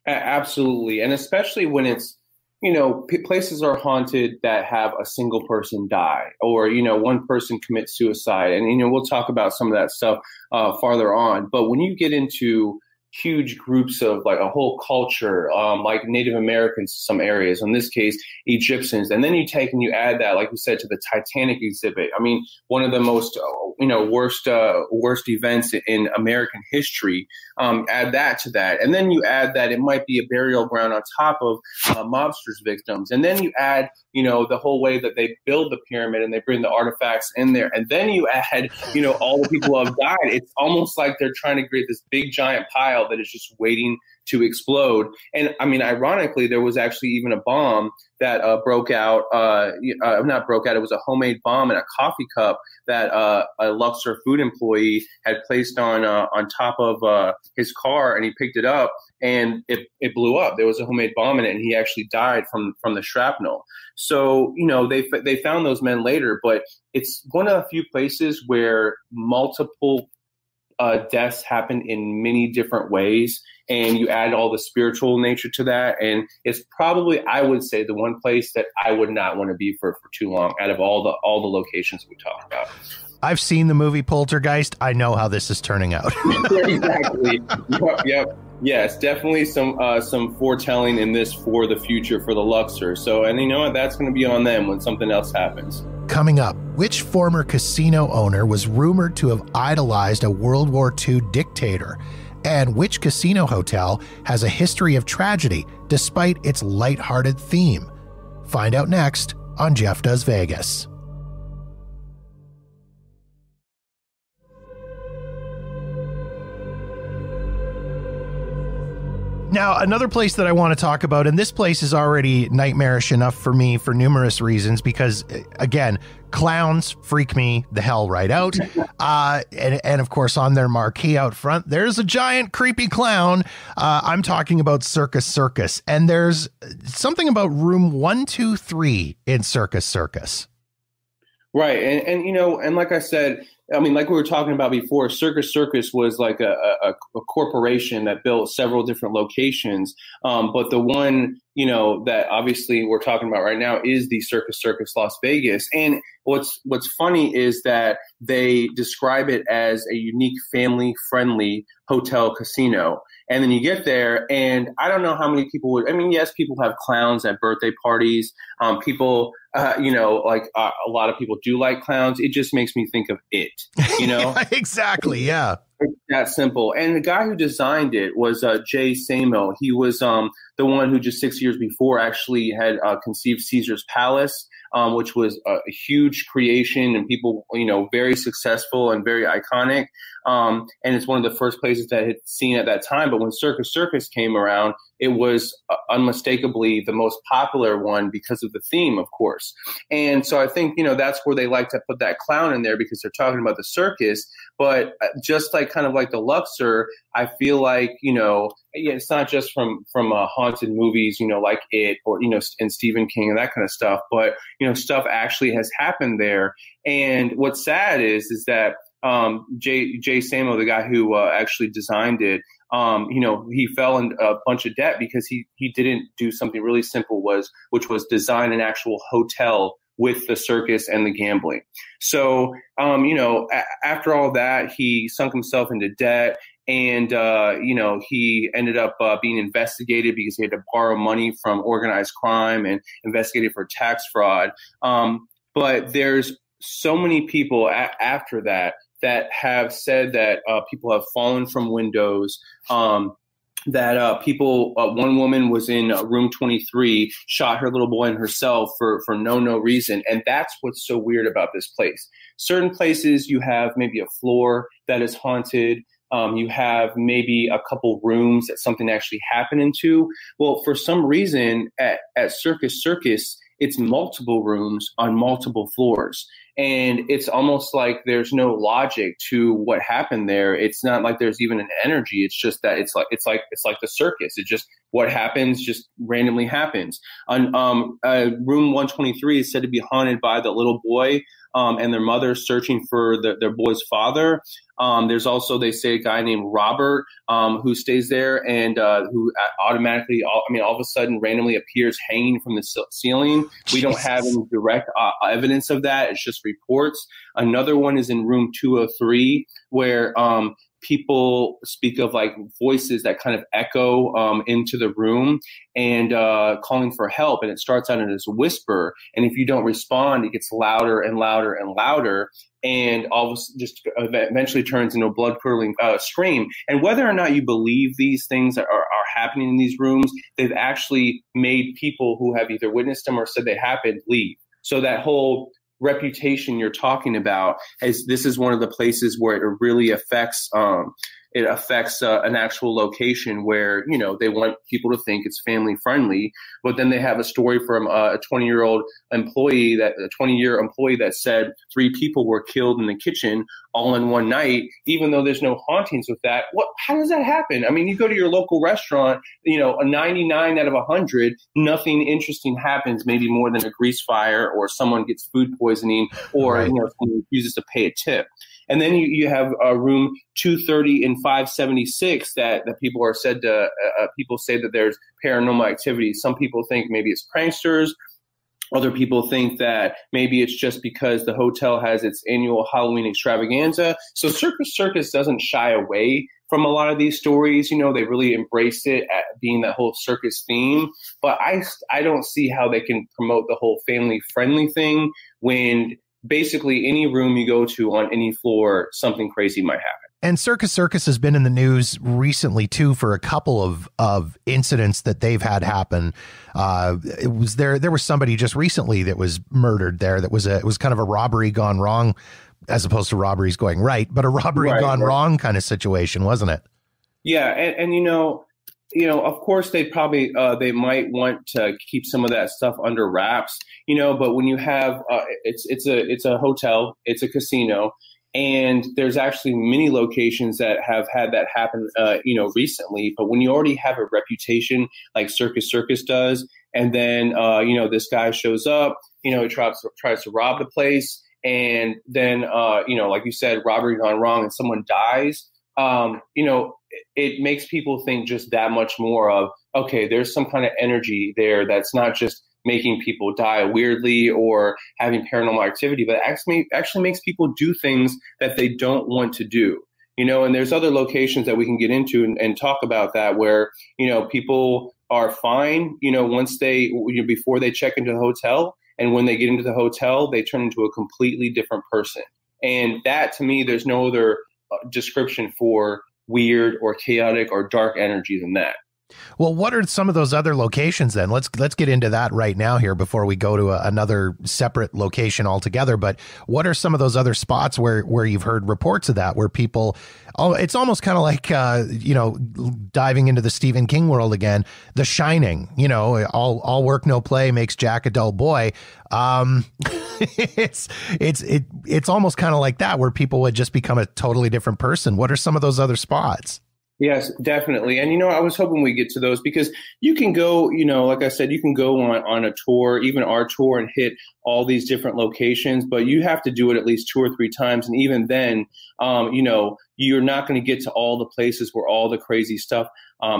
Absolutely. And especially when it's, you know, places are haunted that have a single person die, or, you know, one person commit suicide. And, you know, we'll talk about some of that stuff farther on. But when you get into huge groups of like a whole culture, like Native Americans, some areas, in this case, Egyptians. And then you take and you add that, like you said, to the Titanic exhibit. I mean, one of the most, you know, worst events in American history. Add that to that. And then you add that it might be a burial ground on top of mobsters' victims. And then you add, you know, the whole way that they build the pyramid and they bring the artifacts in there. And then you add, you know, all the people who have died. It's almost like they're trying to create this big giant pile that is just waiting to explode. And I mean, ironically, there was actually even a bomb that broke out, not broke out, it was a homemade bomb in a coffee cup that a Luxor food employee had placed on top of his car, and he picked it up and it blew up. There was a homemade bomb in it, and he actually died from the shrapnel. So, you know, they found those men later, but it's one of the few places where multiple deaths happen in many different ways, and you add all the spiritual nature to that, and it's probably, I would say, the one place that I would not want to be for too long out of all the locations we talked about. I've seen the movie Poltergeist. I know how this is turning out. Exactly. Yep. Yes, definitely some foretelling in this for the future for the Luxor. So, and you know what? That's going to be on them when something else happens. Coming up, which former casino owner was rumored to have idolized a World War II dictator? And which casino hotel has a history of tragedy despite its lighthearted theme? Find out next on Jeff Does Vegas. Now, another place that I want to talk about, and this place is already nightmarish enough for me for numerous reasons, because, again, clowns freak me the hell right out. And of course, on their marquee out front, there's a giant creepy clown. I'm talking about Circus Circus. And there's something about room 123 in Circus Circus. Right. And you know, and like I said, I mean, like we were talking about before, Circus Circus was like a corporation that built several different locations. But the one, you know, that obviously we're talking about right now is the Circus Circus Las Vegas. And what's funny is that they describe it as a unique family-friendly hotel casino. And then you get there, and I don't know how many people would, I mean, yes, people have clowns at birthday parties. People, you know, like a lot of people do like clowns. It just makes me think of it, you know? Exactly, yeah. It's that simple. And the guy who designed it was Jay Samo. He was the one who just 6 years before actually had conceived Caesar's Palace, which was a huge creation and people, you know, very successful and very iconic. And it's one of the first places that I had seen at that time. But when Circus Circus came around, it was unmistakably the most popular one because of the theme, of course. And so I think, you know, that's where they like to put that clown in there because they're talking about the circus. But just like kind of like the Luxor, I feel like, you know, it's not just from haunted movies, you know, like It or, you know, and Stephen King and that kind of stuff. But, you know, stuff actually has happened there. And what's sad is that Jay Samo, the guy who actually designed it, you know, he fell in a bunch of debt because he didn't do something really simple, which was design an actual hotel with the circus and the gambling. So, you know, after all that, he sunk himself into debt. And, you know, he ended up being investigated because he had to borrow money from organized crime and investigated for tax fraud. But there's so many people after that have said that people have fallen from windows, that people, one woman was in room 23, shot her little boy and herself for no reason. And that's what's so weird about this place. Certain places you have maybe a floor that is haunted. You have maybe a couple rooms that something actually happened into. Well, for some reason at Circus Circus, it's multiple rooms on multiple floors. And it's almost like there's no logic to what happened there. It's not like there's even an energy. It's just that it's like the circus. It just, what happens just randomly happens. On room 123 is said to be haunted by the little boy and their mother searching for their boy's father. There's also, they say, a guy named Robert who stays there and who automatically, all of a sudden randomly appears hanging from the ceiling. We don't have any direct evidence of that. It's just reports. Another one is in room 203 where people speak of like voices that kind of echo into the room and calling for help. And it starts out as a whisper. And if you don't respond, it gets louder and louder and louder. And all of a just eventually turns into a blood-curdling scream. And whether or not you believe these things are happening in these rooms, they've actually made people who have either witnessed them or said they happened leave. So that whole reputation you're talking about, this is one of the places where it really affects an actual location where, you know, they want people to think it's family friendly, but then they have a story from a 20-year employee that said 3 people were killed in the kitchen all in one night, even though there's no hauntings with that. How does that happen? I mean, you go to your local restaurant, you know, a 99 out of 100, nothing interesting happens, maybe more than a grease fire or someone gets food poisoning or, right, you know, someone refuses to pay a tip. And then you have room 230 and 576 that people are said to, people say that there's paranormal activity. Some people think maybe it's pranksters. Other people think that maybe it's just because the hotel has its annual Halloween extravaganza. So Circus doesn't shy away from a lot of these stories. You know, they really embrace it at being that whole circus theme. But I don't see how they can promote the whole family friendly thing when basically any room you go to on any floor, something crazy might happen. And Circus has been in the news recently, too, for a couple of incidents that they've had happen. There was somebody just recently that was murdered there. It was kind of a robbery gone wrong, as opposed to robberies going right, but a robbery gone wrong kind of situation, wasn't it? Yeah. And you know, of course, they probably they might want to keep some of that stuff under wraps, you know, but when you have it's a hotel, it's a casino. And there's actually many locations that have had that happen, you know, recently. But when you already have a reputation like Circus does, and then, you know, this guy shows up, you know, he tries to rob the place. And then, you know, like you said, robbery gone wrong and someone dies, you know, it makes people think just that much more of, okay, there's some kind of energy there that's not just making people die weirdly or having paranormal activity, but actually makes people do things that they don't want to do, you know. And there's other locations that we can get into and talk about that where, you know, people are fine, you know, once before they check into the hotel, and when they get into the hotel, they turn into a completely different person. And that, to me, there's no other description for weird or chaotic or dark energy than that. Well, what are some of those other locations then? Let's get into that right now here before we go to another separate location altogether. But what are some of those other spots where you've heard reports of that, where people, it's almost kind of like, you know, diving into the Stephen King world again, The Shining, you know, all work, no play makes Jack a dull boy. It's almost kind of like that, where people would just become a totally different person. What are some of those other spots? Yes, definitely. And, you know, I was hoping we get to those because you can go, you know, like I said, you can go on a tour, even our tour, and hit all these different locations, but you have to do it at least 2 or 3 times. And even then, you know, you're not going to get to all the places where all the crazy stuff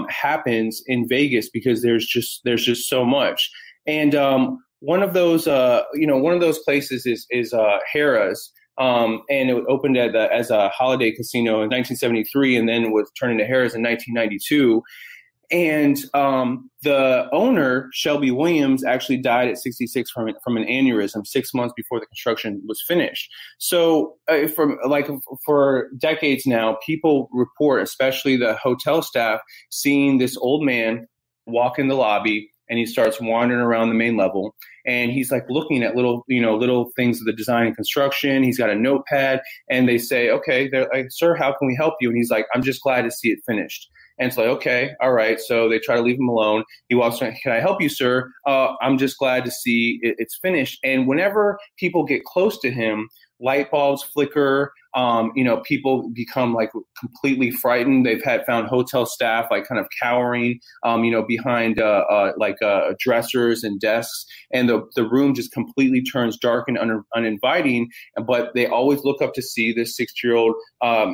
happens in Vegas because there's just so much. And one of those places is Harrah's. And it opened as a holiday casino in 1973 and then was turned into Harrah's in 1992. And the owner, Shelby Williams, actually died at 66 from an aneurysm 6 months before the construction was finished. So for decades now, people report, especially the hotel staff, seeing this old man walk in the lobby, and he starts wandering around the main level, and he's like looking at little things of the design and construction. He's got a notepad, and they say, okay, they're like, sir, how can we help you? And he's like, I'm just glad to see it finished. And it's like, okay, all right. So they try to leave him alone. He walks around, can I help you, sir? I'm just glad to see it's finished. And whenever people get close to him, light bulbs flicker. People become like completely frightened. They've found hotel staff like kind of cowering, behind dressers and desks, and the room just completely turns dark and uninviting. But they always look up to see this 60-year-old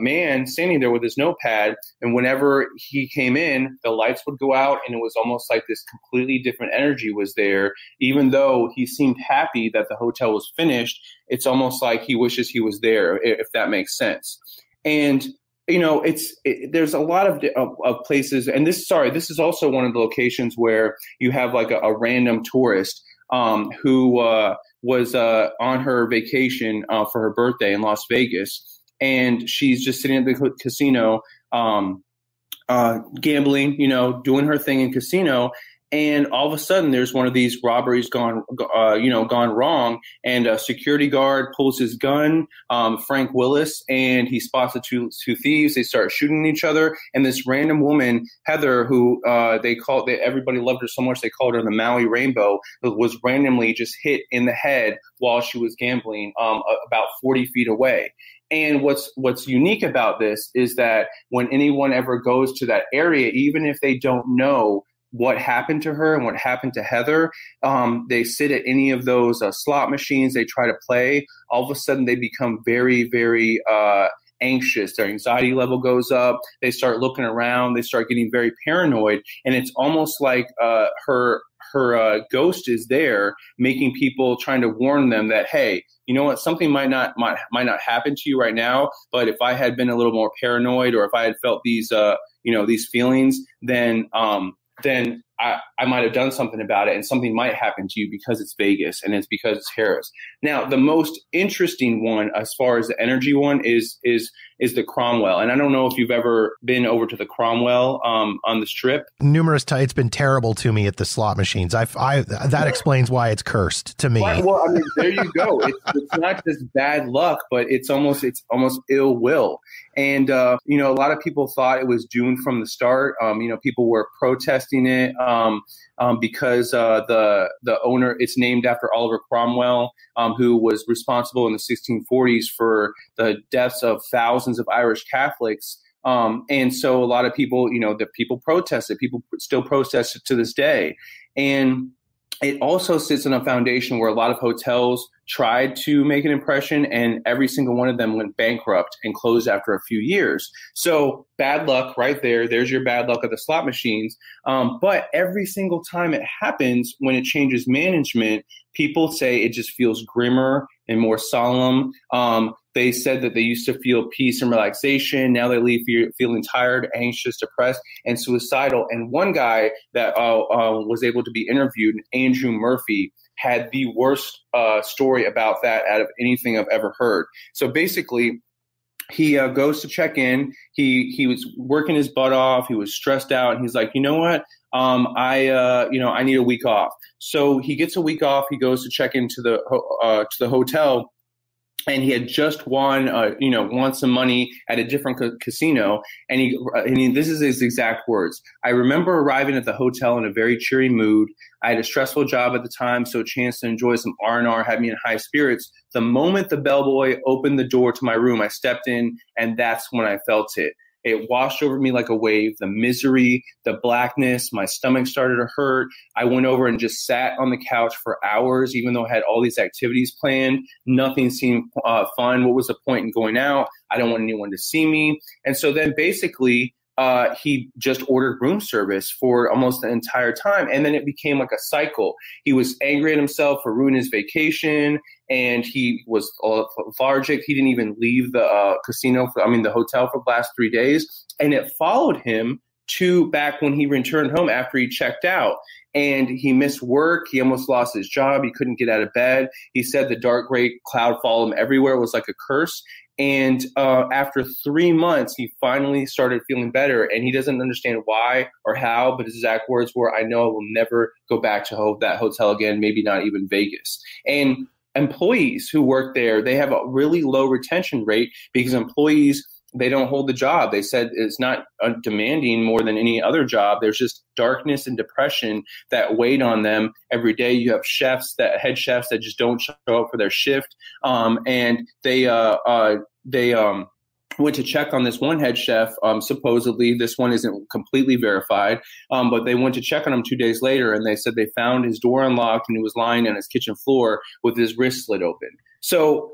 man standing there with his notepad. And whenever he came in, the lights would go out, and it was almost like this completely different energy was there. Even though he seemed happy that the hotel was finished, it's almost like he wishes he was there, if that makes sense. And there's a lot of places, and this is also one of the locations where you have like a random tourist who was on her vacation for her birthday in Las Vegas, and she's just sitting at the casino, gambling, doing her thing in casino. And all of a sudden, there's one of these robberies gone wrong, and a security guard pulls his gun, Frank Willis, and he spots the two thieves. They start shooting each other, and this random woman, Heather, who everybody loved her so much they called her the Maui Rainbow, was randomly just hit in the head while she was gambling about 40 feet away. And what's unique about this is that when anyone ever goes to that area, even if they don't know what happened to her and what happened to Heather, they sit at any of those slot machines, they try to play, all of a sudden they become very, very anxious. Their anxiety level goes up. They start looking around. They start getting very paranoid. And it's almost like her ghost is there, making people, trying to warn them that, hey, you know what, something might not happen to you right now, but if I had been a little more paranoid, or if I had felt these feelings, then I might have done something about it, and something might happen to you because it's Vegas and it's because it's Harris. Now, the most interesting one, as far as the energy one, is the Cromwell. And I don't know if you've ever been over to the Cromwell on the Strip. Numerous times. It's been terrible to me at the slot machines. That explains why it's cursed to me. Well, I mean, there you go. It's not just bad luck, but it's almost ill will. And a lot of people thought it was doomed from the start. People were protesting it because the owner, it's named after Oliver Cromwell, who was responsible in the 1640s for the deaths of thousands of Irish Catholics. And so a lot of people, the people protested. People still protest it to this day. And it also sits on a foundation where a lot of hotels tried to make an impression, and every single one of them went bankrupt and closed after a few years. So bad luck right there. There's your bad luck at the slot machines. But every single time it happens, when it changes management, people say it just feels grimmer and more solemn. They said that they used to feel peace and relaxation. Now they leave feeling tired, anxious, depressed, and suicidal. And one guy that was able to be interviewed, Andrew Murphy, had the worst story about that out of anything I've ever heard. So basically, he goes to check in. He was working his butt off. He was stressed out, and he's like, you know what? I need a week off. So he gets a week off. He goes to check into the hotel. And he had just won some money at a different casino. And this is his exact words. I remember arriving at the hotel in a very cheery mood. I had a stressful job at the time, so a chance to enjoy some R&R had me in high spirits. The moment the bellboy opened the door to my room, I stepped in, and that's when I felt it. It washed over me like a wave, the misery, the blackness, my stomach started to hurt. I went over and just sat on the couch for hours, even though I had all these activities planned. Nothing seemed fun. What was the point in going out? I don't want anyone to see me. And so then basically, he just ordered room service for almost the entire time. And then it became like a cycle. He was angry at himself for ruining his vacation, and he was lethargic. He didn't even leave the the hotel for the last 3 days. And it followed him to back when he returned home after he checked out. And he missed work. He almost lost his job. He couldn't get out of bed. He said the dark gray cloud followed him everywhere. It was like a curse. And after 3 months, he finally started feeling better. And he doesn't understand why or how, but his exact words were, I know I will never go back to that hotel again, maybe not even Vegas. And employees who work there, they have a really low retention rate because employees they don't hold the job. They said it's not demanding more than any other job. There's just darkness and depression that weighed on them every day. You have head chefs that just don't show up for their shift. And they went to check on this one head chef. Supposedly, this one isn't completely verified, but they went to check on him 2 days later, and they said they found his door unlocked and he was lying on his kitchen floor with his wrist slit open. So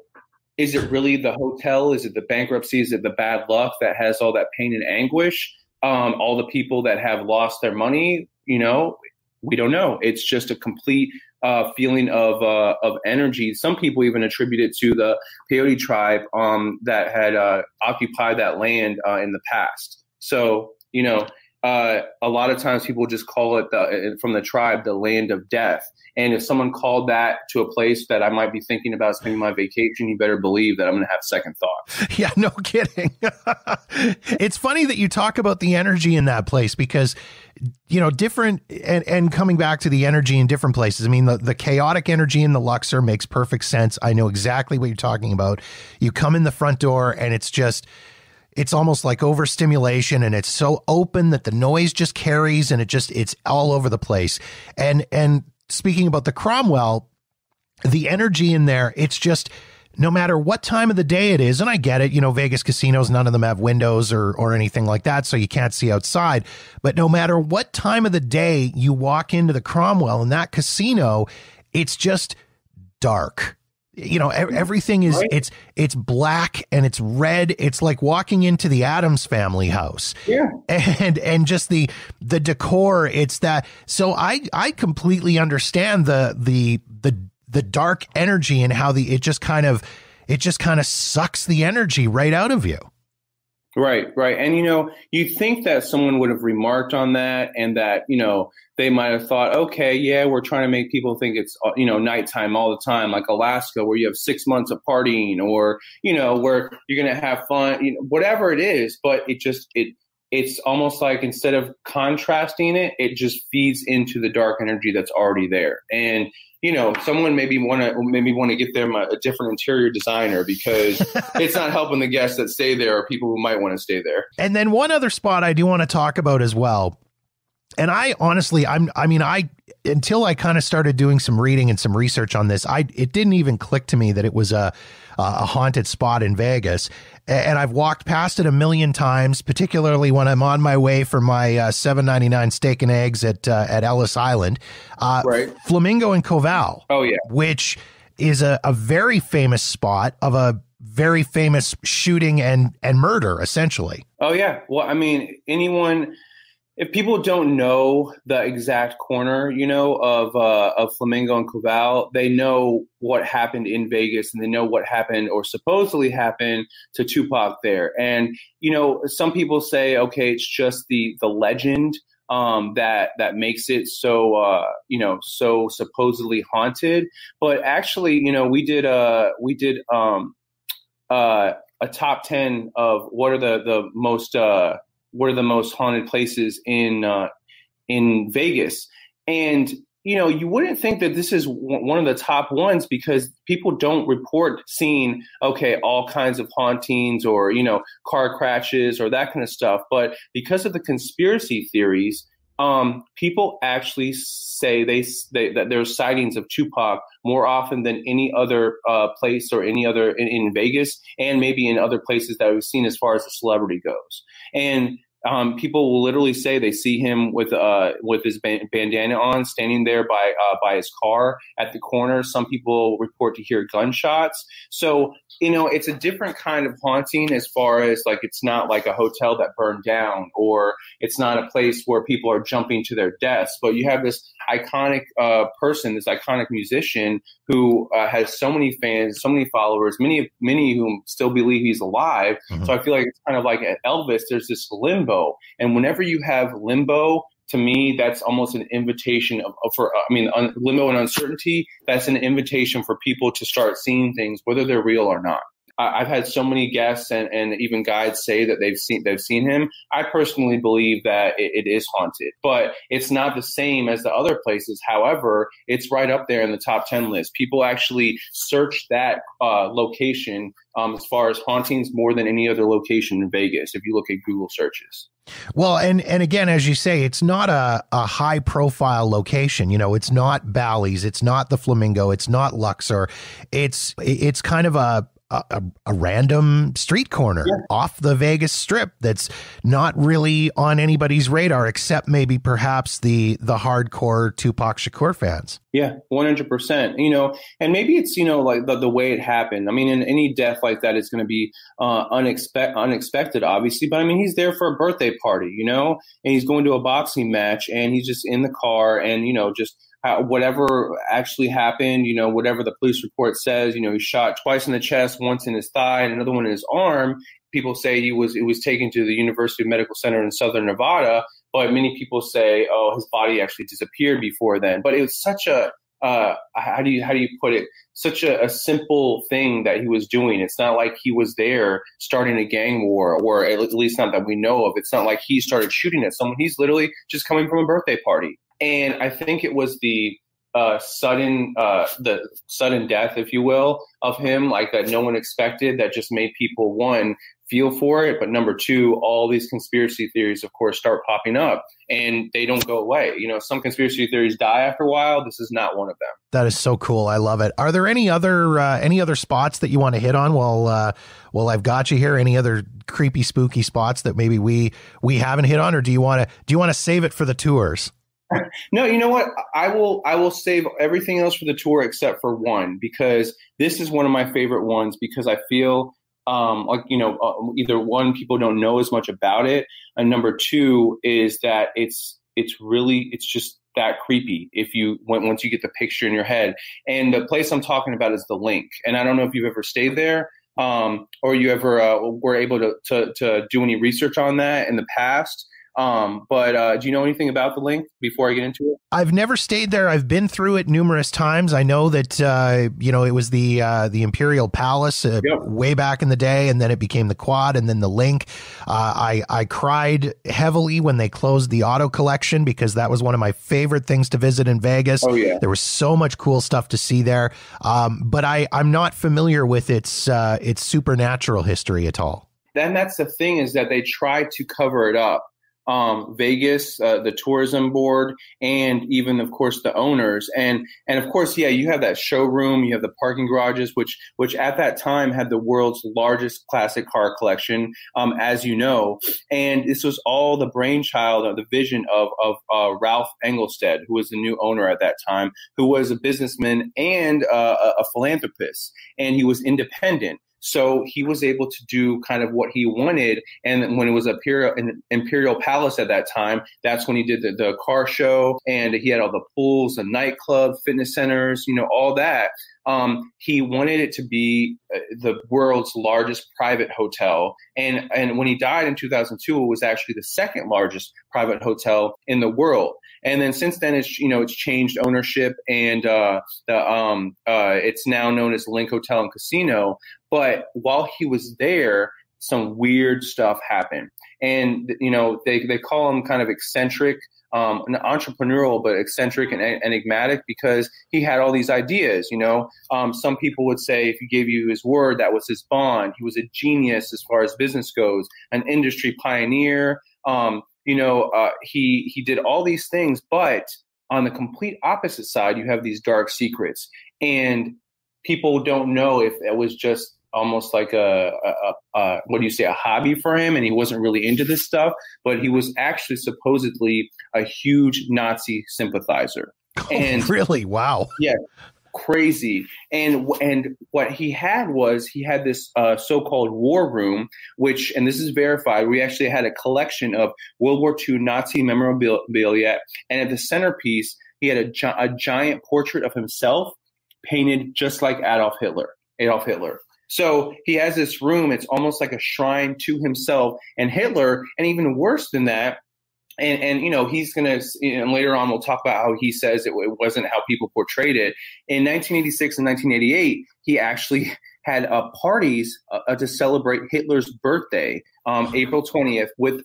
is it really the hotel? Is it the bankruptcy? Is it the bad luck that has all that pain and anguish? All the people that have lost their money, we don't know. It's just a complete feeling of energy. Some people even attribute it to the peyote tribe that had occupied that land in the past. So, a lot of times people just call it from the tribe, the land of death. And if someone called that to a place that I might be thinking about spending my vacation, you better believe that I'm going to have second thoughts. Yeah, no kidding. It's funny that you talk about the energy in that place because, different and coming back to the energy in different places. I mean, the chaotic energy in the Luxor makes perfect sense. I know exactly what you're talking about. You come in the front door and it's almost like overstimulation, and it's so open that the noise just carries and it's all over the place. And speaking about the Cromwell, the energy in there, it's just no matter what time of the day it is. And I get it, Vegas casinos, none of them have windows or anything like that, so you can't see outside. But no matter what time of the day you walk into the Cromwell in that casino, it's just dark. Everything is, right. It's black and it's red. It's like walking into the Addams Family house. Yeah. And just the decor, it's that. So I completely understand the dark energy and how it just kind of sucks the energy right out of you. Right. And, you think that someone would have remarked on that and that, they might have thought, okay, yeah, we're trying to make people think it's, nighttime all the time, like Alaska, where you have 6 months of partying or, where you're going to have fun, whatever it is. But it's almost like instead of contrasting it, it just feeds into the dark energy that's already there. And, someone maybe want to get them a different interior designer because it's not helping the guests that stay there or people who might want to stay there. And then one other spot I do want to talk about as well. And I honestly, until I kind of started doing some reading and some research on this, it didn't even click to me that it was a haunted spot in Vegas. And I've walked past it a million times, particularly when I'm on my way for my $7.99 steak and eggs at Ellis Island. Right. Flamingo and Koval. Oh, yeah. Which is a very famous spot of a very famous shooting and murder, essentially. Oh, yeah. Well, if people don't know the exact corner, of Flamingo and Koval, they know what happened in Vegas and they know what happened or supposedly happened to Tupac there. And, some people say, okay, it's just the legend that makes it so, so supposedly haunted. But actually, we did a top 10 of what are the most haunted places in Vegas. And, you wouldn't think that this is one of the top ones because people don't report seeing, all kinds of hauntings or, car crashes or that kind of stuff. But because of the conspiracy theories, people actually say that there's sightings of Tupac more often than any other place or any other in Vegas and maybe in other places that we've seen as far as the celebrity goes. And people will literally say they see him with his bandana on, standing there by his car at the corner. Some people report to hear gunshots. So, it's a different kind of haunting as far as like it's not like a hotel that burned down or it's not a place where people are jumping to their deaths. But you have this iconic person, this iconic musician who has so many fans, so many followers, many whom still believe he's alive. Mm-hmm. So I feel like it's kind of like at Elvis, there's this limbo. And whenever you have limbo, to me, that's almost an invitation limbo and uncertainty. That's an invitation for people to start seeing things, whether they're real or not. I've had so many guests and even guides say that they've seen him. I personally believe that it is haunted, but it's not the same as the other places. However, it's right up there in the top 10 list. People actually search that location as far as hauntings more than any other location in Vegas, if you look at Google searches. Well, and again, as you say, it's not a high profile location. You know, it's not Bally's, it's not the Flamingo, it's not Luxor. It's kind of a random street corner off the Vegas Strip that's not really on anybody's radar, except maybe perhaps the hardcore Tupac Shakur fans. Yeah, 100%. You know, and maybe it's, you know, like the way it happened. I mean, in any death like that, it's going to be unexpected, obviously. But I mean, he's there for a birthday party, you know, and he's going to a boxing match, and he's just in the car, and, you know, just whatever actually happened, you know, whatever the police report says, you know, he shot twice in the chest, once in his thigh, and another one in his arm. People say it was taken to the University of Medical Center in Southern Nevada, but many people say, oh, his body actually disappeared before then. But it was such a how do you put it? Such a simple thing that he was doing. It's not like he was there starting a gang war, or at least not that we know of. It's not like he started shooting at someone. He's literally just coming from a birthday party. And I think it was the sudden death, if you will, of him, like that no one expected, that just made people, one, feel for it, but number two, all these conspiracy theories, of course, start popping up, and they don't go away. You know, some conspiracy theories die after a while. This is not one of them. That is so cool. I love it. Are there any other spots that you want to hit on while I've got you here? Any other creepy, spooky spots that maybe we haven't hit on, or do you want to save it for the tours? No, you know what? I will save everything else for the tour except for one, because this is one of my favorite ones, because I feel like, you know, either one, people don't know as much about it, and number two is that it's just that creepy once you get the picture in your head. And the place I'm talking about is the Link, and I don't know if you've ever stayed there, or you ever were able to do any research on that in the past. But do you know anything about the Link before I get into it? I've never stayed there. I've been through it numerous times. I know that, you know, it was the Imperial Palace way back in the day, and then it became the Quad, and then the Link. I cried heavily when they closed the auto collection, because that was one of my favorite things to visit in Vegas. Oh, yeah. There was so much cool stuff to see there. But I'm not familiar with its supernatural history at all. And that's the thing, is that they try to cover it up. Vegas, the tourism board, and even, of course, the owners. And of course, yeah, you have that showroom, you have the parking garages, which at that time had the world's largest classic car collection, as you know. And this was all the brainchild of the vision of Ralph Engelstad, who was the new owner at that time, who was a businessman and a philanthropist, and he was independent. So he was able to do kind of what he wanted. And when it was Imperial Palace at that time, that's when he did the car show, and he had all the pools, the nightclub, fitness centers, you know, all that. He wanted it to be the world's largest private hotel. And when he died in 2002, it was actually the second largest private hotel in the world. And then since then, it's changed ownership, and it's now known as Link Hotel and Casino. But while he was there, some weird stuff happened, and they call him kind of eccentric, entrepreneurial, but eccentric and enigmatic, because he had all these ideas. Some people would say if he gave you his word, that was his bond. He was a genius as far as business goes, an industry pioneer. He did all these things, but on the complete opposite side, you have these dark secrets, and people don't know if it was just almost like a hobby for him, and he wasn't really into this stuff, but he was actually supposedly a huge Nazi sympathizer. And really? Wow. Yeah. Crazy. And what he had this so-called war room, which, and this is verified, we actually had a collection of World War II Nazi memorabilia, and at the centerpiece, he had a giant portrait of himself painted just like Adolf Hitler. So he has this room, it's almost like a shrine to himself and Hitler, and even worse than that. And he's going to, later on, we'll talk about how he says it wasn't how people portrayed it. In 1986 and 1988, he actually had parties to celebrate Hitler's birthday, April 20th, with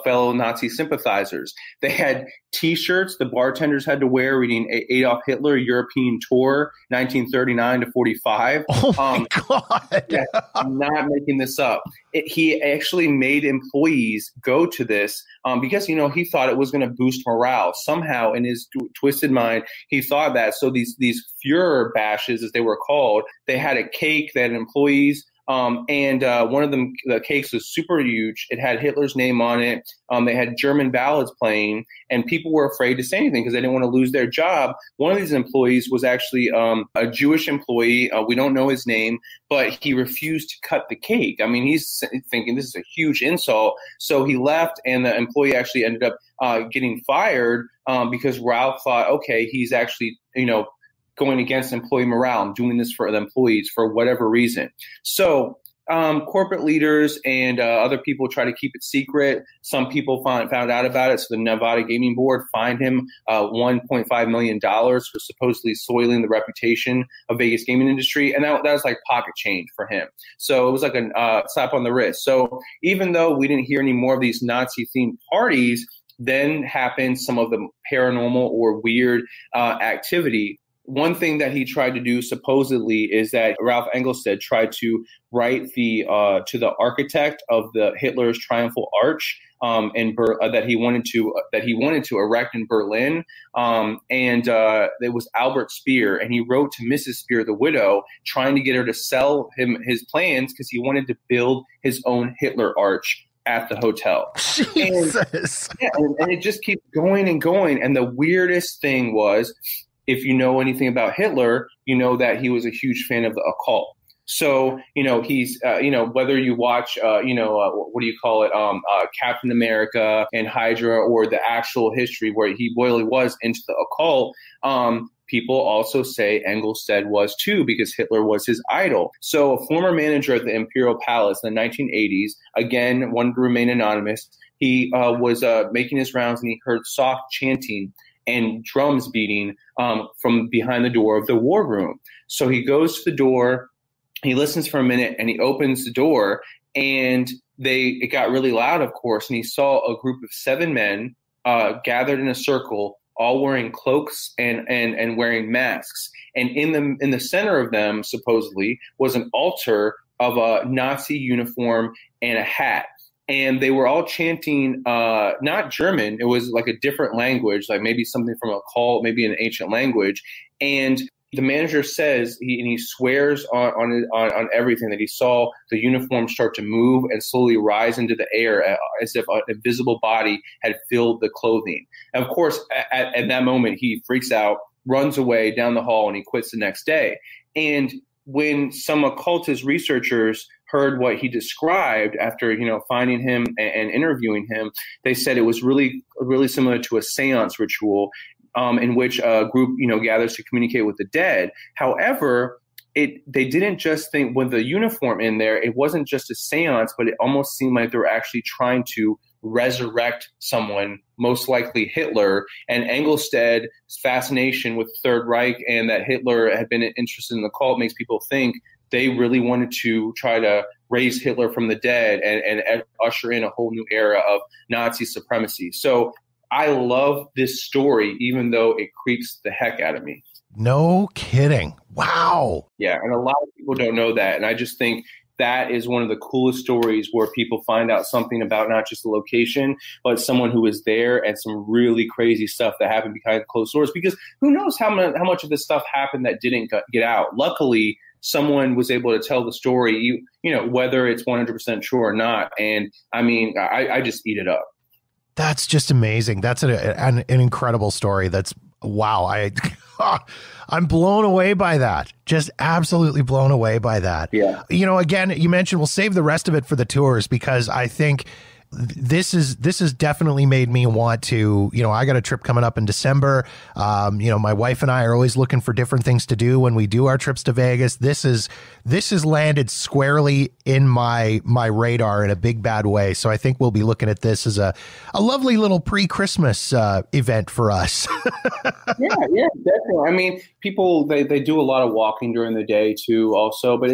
fellow Nazi sympathizers. They had T-shirts the bartenders had to wear reading Adolf Hitler, European Tour, 1939 to 45. Oh my God. Yeah, I'm not making this up. He actually made employees go to this because, he thought it was going to boost morale. Somehow in his twisted mind, he thought that. So these Führer bashes, as they were called, they had a cake that employees and one of them, the cakes was super huge. It had Hitler's name on it. They had German ballads playing, and people were afraid to say anything because they didn't want to lose their job. One of these employees was actually a Jewish employee. We don't know his name, but he refused to cut the cake. I mean, he's thinking this is a huge insult. So he left, and the employee actually ended up getting fired because Ralph thought, okay, he's actually, going against employee morale and doing this for the employees for whatever reason. So corporate leaders and other people try to keep it secret. Some people found out about it. So the Nevada Gaming Board fined him $1.5 million for supposedly soiling the reputation of Vegas gaming industry. And that was like pocket change for him. So it was like a slap on the wrist. So even though we didn't hear any more of these Nazi-themed parties, then happened some of the paranormal or weird activity. One thing that he tried to do supposedly is that Ralph Engelstad tried to write to the architect of the Hitler's Triumphal Arch that he wanted to erect in Berlin, and it was Albert Speer, and he wrote to Mrs. Speer, the widow, trying to get her to sell him his plans because he wanted to build his own Hitler Arch at the hotel. Jesus. And it just keeps going and going. And the weirdest thing was, if you know anything about Hitler, you know that he was a huge fan of the occult. So, he's, whether you watch, what do you call it, Captain America and Hydra, or the actual history where he really was into the occult, people also say Engelstad was too, because Hitler was his idol. So a former manager at the Imperial Palace in the 1980s, again, wanted to remain anonymous. He was making his rounds, and he heard soft chanting and drums beating from behind the door of the war room. So he goes to the door, he listens for a minute, and he opens the door, and it got really loud, of course, and he saw a group of 7 men gathered in a circle, all wearing cloaks and wearing masks. And in the center of them, supposedly, was an altar of a Nazi uniform and a hat. And they were all chanting, not German. It was like a different language, like maybe something from a cult, maybe an ancient language. And the manager says, he swears on everything, that he saw the uniform start to move and slowly rise into the air as if an invisible body had filled the clothing. And of course, at that moment, he freaks out, runs away down the hall, and he quits the next day. And when some occultist researchers heard what he described after, finding him and interviewing him, they said it was really, really similar to a seance ritual in which a group, gathers to communicate with the dead. However, they didn't just think with the uniform in there, it wasn't just a seance, but it almost seemed like they were actually trying to resurrect someone, most likely Hitler. And Engelstad's fascination with the Third Reich and that Hitler had been interested in the cult makes people think they really wanted to try to raise Hitler from the dead and usher in a whole new era of Nazi supremacy. So I love this story, even though it creeps the heck out of me. No kidding. Wow. Yeah, and a lot of people don't know that. And I just think that is one of the coolest stories where people find out something about not just the location, but someone who was there and some really crazy stuff that happened behind closed doors. Because who knows how much of this stuff happened that didn't get out. Luckily, someone was able to tell the story, whether it's 100% true or not. And I mean, I just eat it up. That's just amazing. That's an incredible story. That's wow. I'm blown away by that. Just absolutely blown away by that. Yeah. Again, you mentioned we'll save the rest of it for the tours, because I think this has definitely made me want to, I got a trip coming up in December. My wife and I are always looking for different things to do when we do our trips to Vegas. This has landed squarely in my radar in a big bad way. So I think we'll be looking at this as a lovely little pre-Christmas event for us. Yeah, definitely. I mean, people, they do a lot of walking during the day too also, but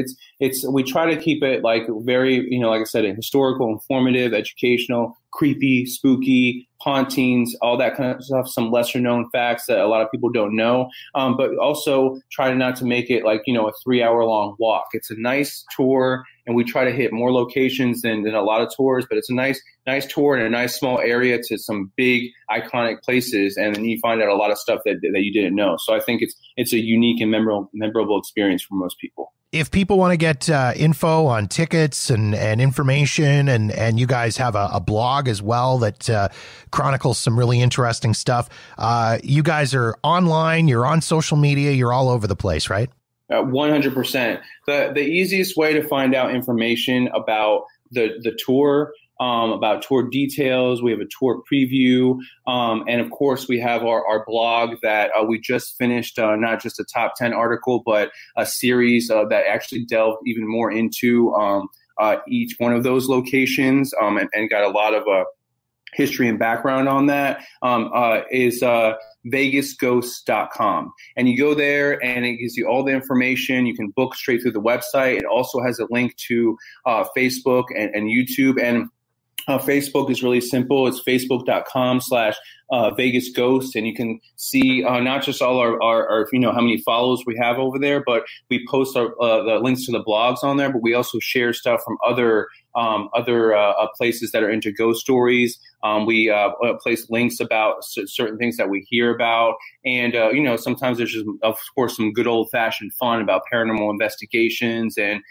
we try to keep it like very, like I said, historical, informative, educational, creepy, spooky, hauntings, all that kind of stuff, some lesser known facts that a lot of people don't know, but also try not to make it like, a 3-hour long walk. It's a nice tour, and we try to hit more locations than a lot of tours, but it's a nice tour in a nice small area to some big iconic places, and then you find out a lot of stuff that you didn't know. So I think it's a unique and memorable experience for most people. If people want to get info on tickets and information, and you guys have a blog as well that chronicles some really interesting stuff, you guys are online, you're on social media, you're all over the place, right? 100%. The easiest way to find out information about the tour, about tour details, we have a tour preview, and of course we have our blog that we just finished, not just a top 10 article, but a series that actually delved even more into each one of those locations, and got a lot of history and background on that, is vegasghosts.com. And you go there and it gives you all the information. You can book straight through the website. It also has a link to Facebook and YouTube. And Facebook is really simple. It's facebook.com/Vegas Ghosts. And you can see not just all our how many followers we have over there, but we post the links to the blogs on there. But we also share stuff from other places that are into ghost stories. We place links about certain things that we hear about. And, sometimes there's just, of course, some good old fashioned fun about paranormal investigations and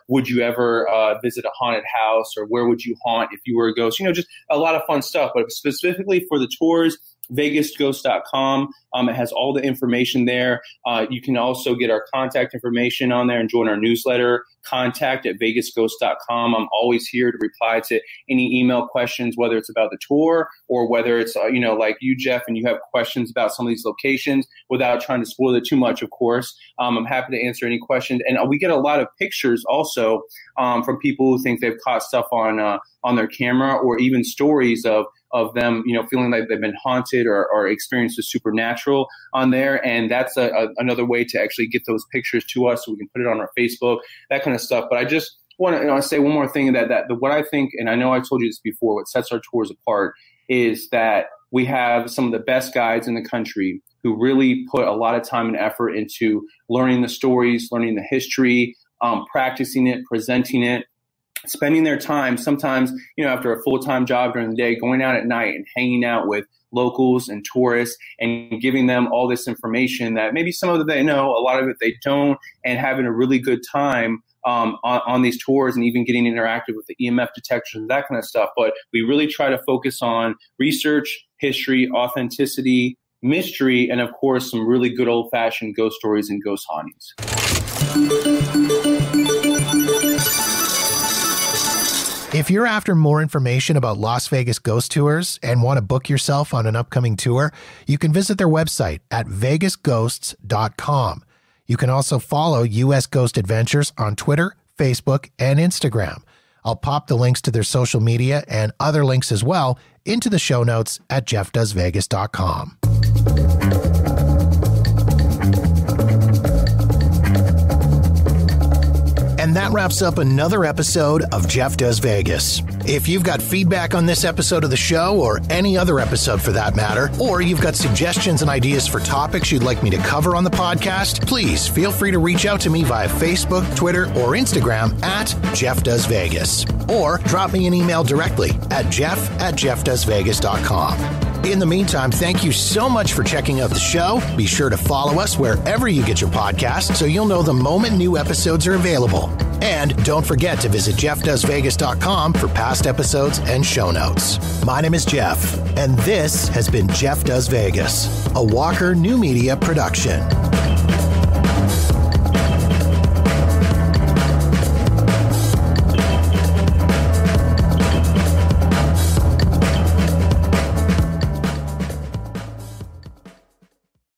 would you ever visit a haunted house, or where would you haunt if you were a ghost? Just a lot of fun stuff. But specifically for the tours, vegasghost.com. It has all the information there. You can also get our contact information on there and join our newsletter, contact@vegasghost.com. I'm always here to reply to any email questions, whether it's about the tour or whether it's, like you, Jeff, and you have questions about some of these locations without trying to spoil it too much, of course. I'm happy to answer any questions. And we get a lot of pictures also from people who think they've caught stuff on their camera, or even stories of them, feeling like they've been haunted or experienced the supernatural on there. And that's another way to actually get those pictures to us so we can put it on our Facebook, that kind of stuff. But I just want to say one more thing that what I think, and I know I told you this before, what sets our tours apart is that we have some of the best guides in the country who really put a lot of time and effort into learning the stories, learning the history, practicing it, presenting it, spending their time sometimes, after a full-time job during the day, going out at night and hanging out with locals and tourists and giving them all this information that maybe some of it they know, a lot of it they don't, and having a really good time on these tours, and even getting interactive with the EMF detectors and that kind of stuff. But we really try to focus on research, history, authenticity, mystery, and of course, some really good old-fashioned ghost stories and ghost hauntings. If you're after more information about Las Vegas ghost tours and want to book yourself on an upcoming tour, you can visit their website at vegasghosts.com. You can also follow U.S. Ghost Adventures on Twitter, Facebook, and Instagram. I'll pop the links to their social media and other links as well into the show notes at jeffdoesvegas.com. And that wraps up another episode of Jeff Does Vegas. If you've got feedback on this episode of the show, or any other episode for that matter, or you've got suggestions and ideas for topics you'd like me to cover on the podcast, please feel free to reach out to me via Facebook, Twitter, or Instagram at Jeff Does Vegas, or drop me an email directly at jeff@jeffdoesvegas.com. In the meantime, thank you so much for checking out the show. Be sure to follow us wherever you get your podcasts so you'll know the moment new episodes are available. And don't forget to visit jeffdoesvegas.com for past episodes and show notes. My name is Jeff, and this has been Jeff Does Vegas, a Walker New Media production.